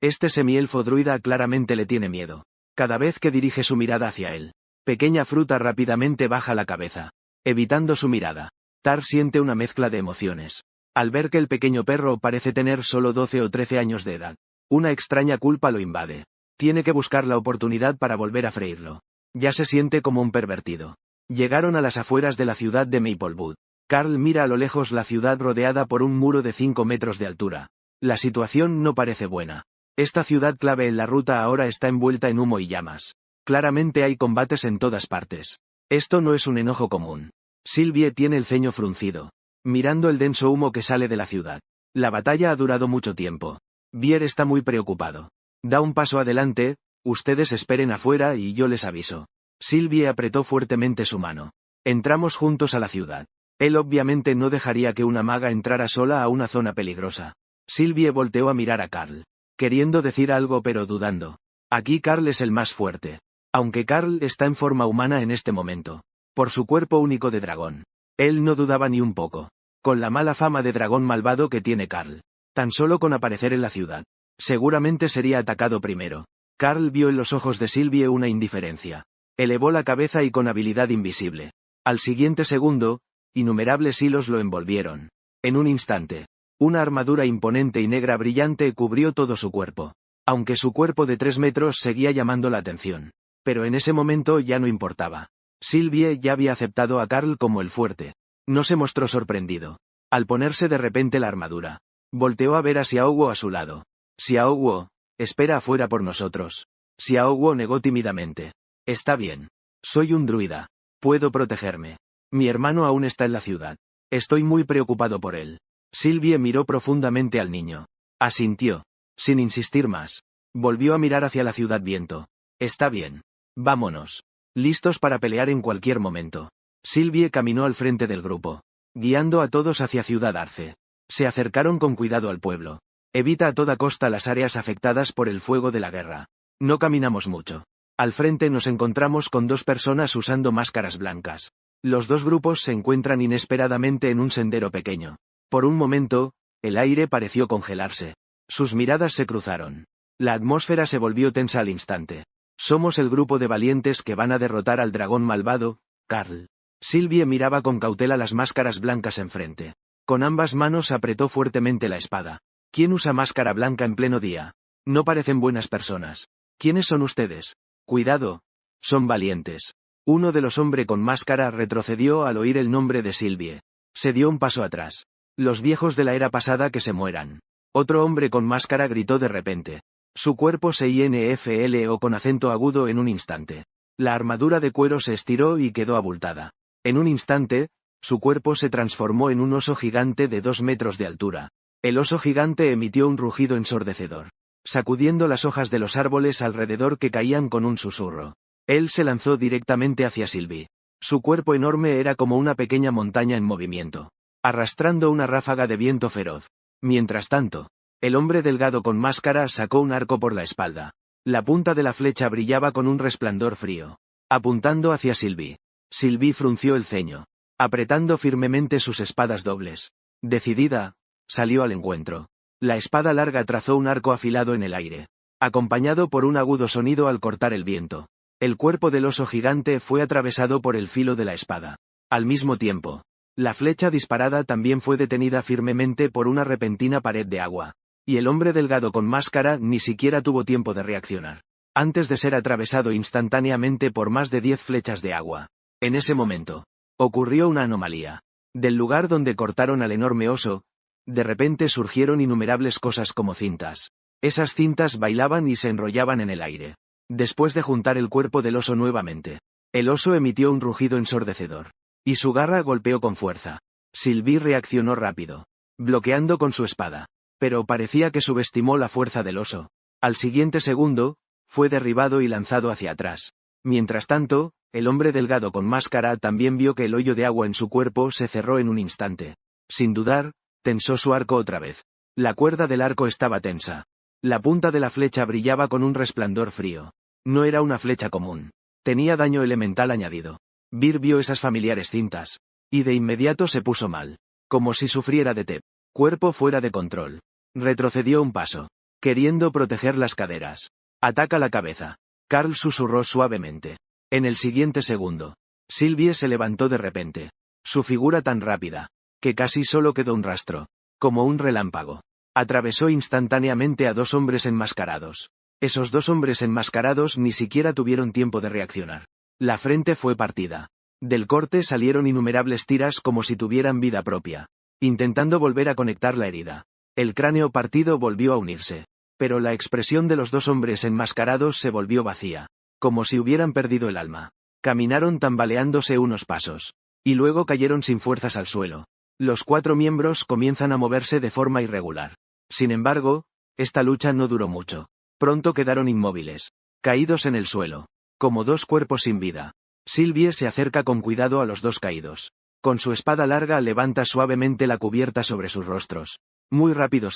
Este semielfo druida claramente le tiene miedo. Cada vez que dirige su mirada hacia él, Pequeña Fruta rápidamente baja la cabeza, evitando su mirada. Tar siente una mezcla de emociones. Al ver que el pequeño perro parece tener solo 12 o 13 años de edad, una extraña culpa lo invade. Tiene que buscar la oportunidad para volver a freírlo. Ya se siente como un pervertido. Llegaron a las afueras de la ciudad de Maplewood. Carl mira a lo lejos la ciudad rodeada por un muro de 5 metros de altura. La situación no parece buena. Esta ciudad clave en la ruta ahora está envuelta en humo y llamas. Claramente hay combates en todas partes. Esto no es un enojo común. Sylvie tiene el ceño fruncido, mirando el denso humo que sale de la ciudad. La batalla ha durado mucho tiempo. Bier está muy preocupado. Da un paso adelante, ustedes esperen afuera y yo les aviso. Sylvie apretó fuertemente su mano. Entramos juntos a la ciudad. Él obviamente no dejaría que una maga entrara sola a una zona peligrosa. Sylvie volteó a mirar a Carl, queriendo decir algo pero dudando. Aquí Carl es el más fuerte. Aunque Carl está en forma humana en este momento. Por su cuerpo único de dragón. Él no dudaba ni un poco. Con la mala fama de dragón malvado que tiene Carl. Tan solo con aparecer en la ciudad. Seguramente sería atacado primero. Carl vio en los ojos de Sylvie una indiferencia. Elevó la cabeza y con habilidad invisible. Al siguiente segundo, innumerables hilos lo envolvieron. En un instante, una armadura imponente y negra brillante cubrió todo su cuerpo. aunque su cuerpo de 3 metros seguía llamando la atención. Pero en ese momento ya no importaba. Sylvie ya había aceptado a Carl como el fuerte. No se mostró sorprendido. Al ponerse de repente la armadura, volteó a ver a Xiaoguo a su lado. Xiaoguo, espera afuera por nosotros. Xiaoguo negó tímidamente. Está bien. Soy un druida. Puedo protegerme. Mi hermano aún está en la ciudad. Estoy muy preocupado por él. Sylvie miró profundamente al niño. Asintió. Sin insistir más. Volvió a mirar hacia la ciudad viento. Está bien. Vámonos. Listos para pelear en cualquier momento. Sylvie caminó al frente del grupo, guiando a todos hacia Ciudad Arce. Se acercaron con cuidado al pueblo. Evita a toda costa las áreas afectadas por el fuego de la guerra. No caminamos mucho. Al frente nos encontramos con 2 personas usando máscaras blancas. Los 2 grupos se encuentran inesperadamente en un sendero pequeño. Por un momento, el aire pareció congelarse. Sus miradas se cruzaron. La atmósfera se volvió tensa al instante. Somos el grupo de valientes que van a derrotar al dragón malvado, Carl. Sylvie miraba con cautela las máscaras blancas enfrente. Con ambas manos apretó fuertemente la espada. ¿Quién usa máscara blanca en pleno día? No parecen buenas personas. ¿Quiénes son ustedes? Cuidado. Son valientes. Uno de los hombres con máscara retrocedió al oír el nombre de Sylvie. Se dio un paso atrás. Los viejos de la era pasada que se mueran. Otro hombre con máscara gritó de repente. Su cuerpo se infló con acento agudo en un instante. La armadura de cuero se estiró y quedó abultada. En un instante, su cuerpo se transformó en un oso gigante de 2 metros de altura. El oso gigante emitió un rugido ensordecedor, sacudiendo las hojas de los árboles alrededor que caían con un susurro. Él se lanzó directamente hacia Sylvie. Su cuerpo enorme era como una pequeña montaña en movimiento, arrastrando una ráfaga de viento feroz. Mientras tanto, el hombre delgado con máscara sacó un arco por la espalda. La punta de la flecha brillaba con un resplandor frío, apuntando hacia Sylvie. Sylvie frunció el ceño, apretando firmemente sus espadas dobles. Decidida, salió al encuentro. La espada larga trazó un arco afilado en el aire, acompañado por un agudo sonido al cortar el viento. El cuerpo del oso gigante fue atravesado por el filo de la espada. Al mismo tiempo, la flecha disparada también fue detenida firmemente por una repentina pared de agua. Y el hombre delgado con máscara ni siquiera tuvo tiempo de reaccionar, antes de ser atravesado instantáneamente por más de 10 flechas de agua. En ese momento, ocurrió una anomalía. Del lugar donde cortaron al enorme oso, de repente surgieron innumerables cosas como cintas. Esas cintas bailaban y se enrollaban en el aire. Después de juntar el cuerpo del oso nuevamente, el oso emitió un rugido ensordecedor. Y su garra golpeó con fuerza. Sylvie reaccionó rápido, bloqueando con su espada. Pero parecía que subestimó la fuerza del oso. Al siguiente segundo, fue derribado y lanzado hacia atrás. Mientras tanto, el hombre delgado con máscara también vio que el hoyo de agua en su cuerpo se cerró en un instante. Sin dudar, tensó su arco otra vez. La cuerda del arco estaba tensa. La punta de la flecha brillaba con un resplandor frío. No era una flecha común. Tenía daño elemental añadido. Vir vio esas familiares cintas. Y de inmediato se puso mal. Como si sufriera de TEP. Cuerpo fuera de control. Retrocedió un paso, queriendo proteger las caderas. Ataca la cabeza. Carl susurró suavemente. En el siguiente segundo, Sylvie se levantó de repente. Su figura tan rápida, que casi solo quedó un rastro, como un relámpago. Atravesó instantáneamente a 2 hombres enmascarados. Esos 2 hombres enmascarados ni siquiera tuvieron tiempo de reaccionar. La frente fue partida. Del corte salieron innumerables tiras como si tuvieran vida propia, intentando volver a conectar la herida. El cráneo partido volvió a unirse. Pero la expresión de los 2 hombres enmascarados se volvió vacía, como si hubieran perdido el alma. Caminaron tambaleándose unos pasos. Y luego cayeron sin fuerzas al suelo. Los 4 miembros comienzan a moverse de forma irregular. Sin embargo, esta lucha no duró mucho. Pronto quedaron inmóviles, caídos en el suelo, como 2 cuerpos sin vida. Sylvie se acerca con cuidado a los 2 caídos. Con su espada larga levanta suavemente la cubierta sobre sus rostros. Muy rápido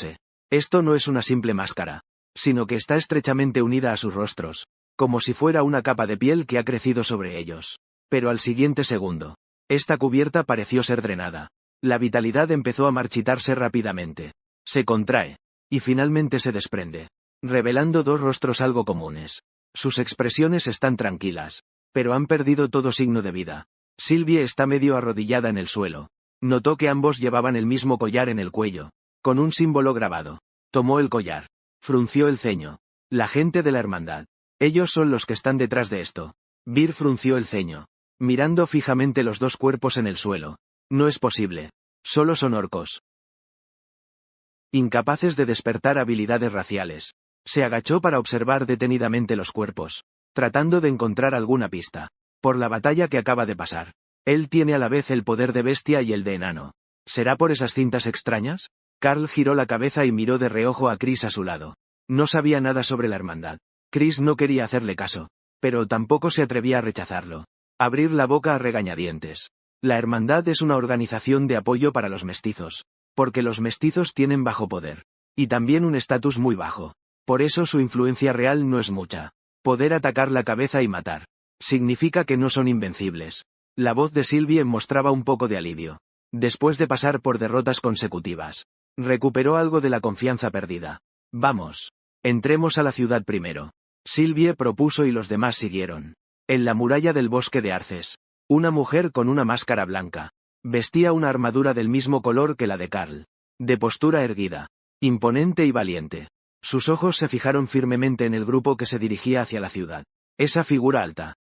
Esto no es una simple máscara, sino que está estrechamente unida a sus rostros, como si fuera una capa de piel que ha crecido sobre ellos. Pero al siguiente segundo, esta cubierta pareció ser drenada. La vitalidad empezó a marchitarse rápidamente. Se contrae, y finalmente se desprende, revelando 2 rostros algo comunes. Sus expresiones están tranquilas, pero han perdido todo signo de vida. Sylvie está medio arrodillada en el suelo. Notó que ambos llevaban el mismo collar en el cuello, con un símbolo grabado. Tomó el collar. Frunció el ceño. La gente de la hermandad. Ellos son los que están detrás de esto. Vir frunció el ceño, mirando fijamente los dos cuerpos en el suelo. No es posible. Solo son orcos. Incapaces de despertar habilidades raciales. Se agachó para observar detenidamente los cuerpos, tratando de encontrar alguna pista. Por la batalla que acaba de pasar. Él tiene a la vez el poder de bestia y el de enano. ¿Será por esas cintas extrañas? Carl giró la cabeza y miró de reojo a Chris a su lado. No sabía nada sobre la hermandad. Chris no quería hacerle caso, pero tampoco se atrevía a rechazarlo. Abrir la boca a regañadientes. La hermandad es una organización de apoyo para los mestizos, porque los mestizos tienen bajo poder, y también un estatus muy bajo. Por eso su influencia real no es mucha. Poder atacar la cabeza y matar. Significa que no son invencibles. La voz de Sylvie mostraba un poco de alivio. Después de pasar por derrotas consecutivas, recuperó algo de la confianza perdida. Vamos. Entremos a la ciudad primero. Sylvie propuso y los demás siguieron. En la muralla del bosque de Arces, una mujer con una máscara blanca. Vestía una armadura del mismo color que la de Carl. De postura erguida. Imponente y valiente. Sus ojos se fijaron firmemente en el grupo que se dirigía hacia la ciudad. Esa figura alta.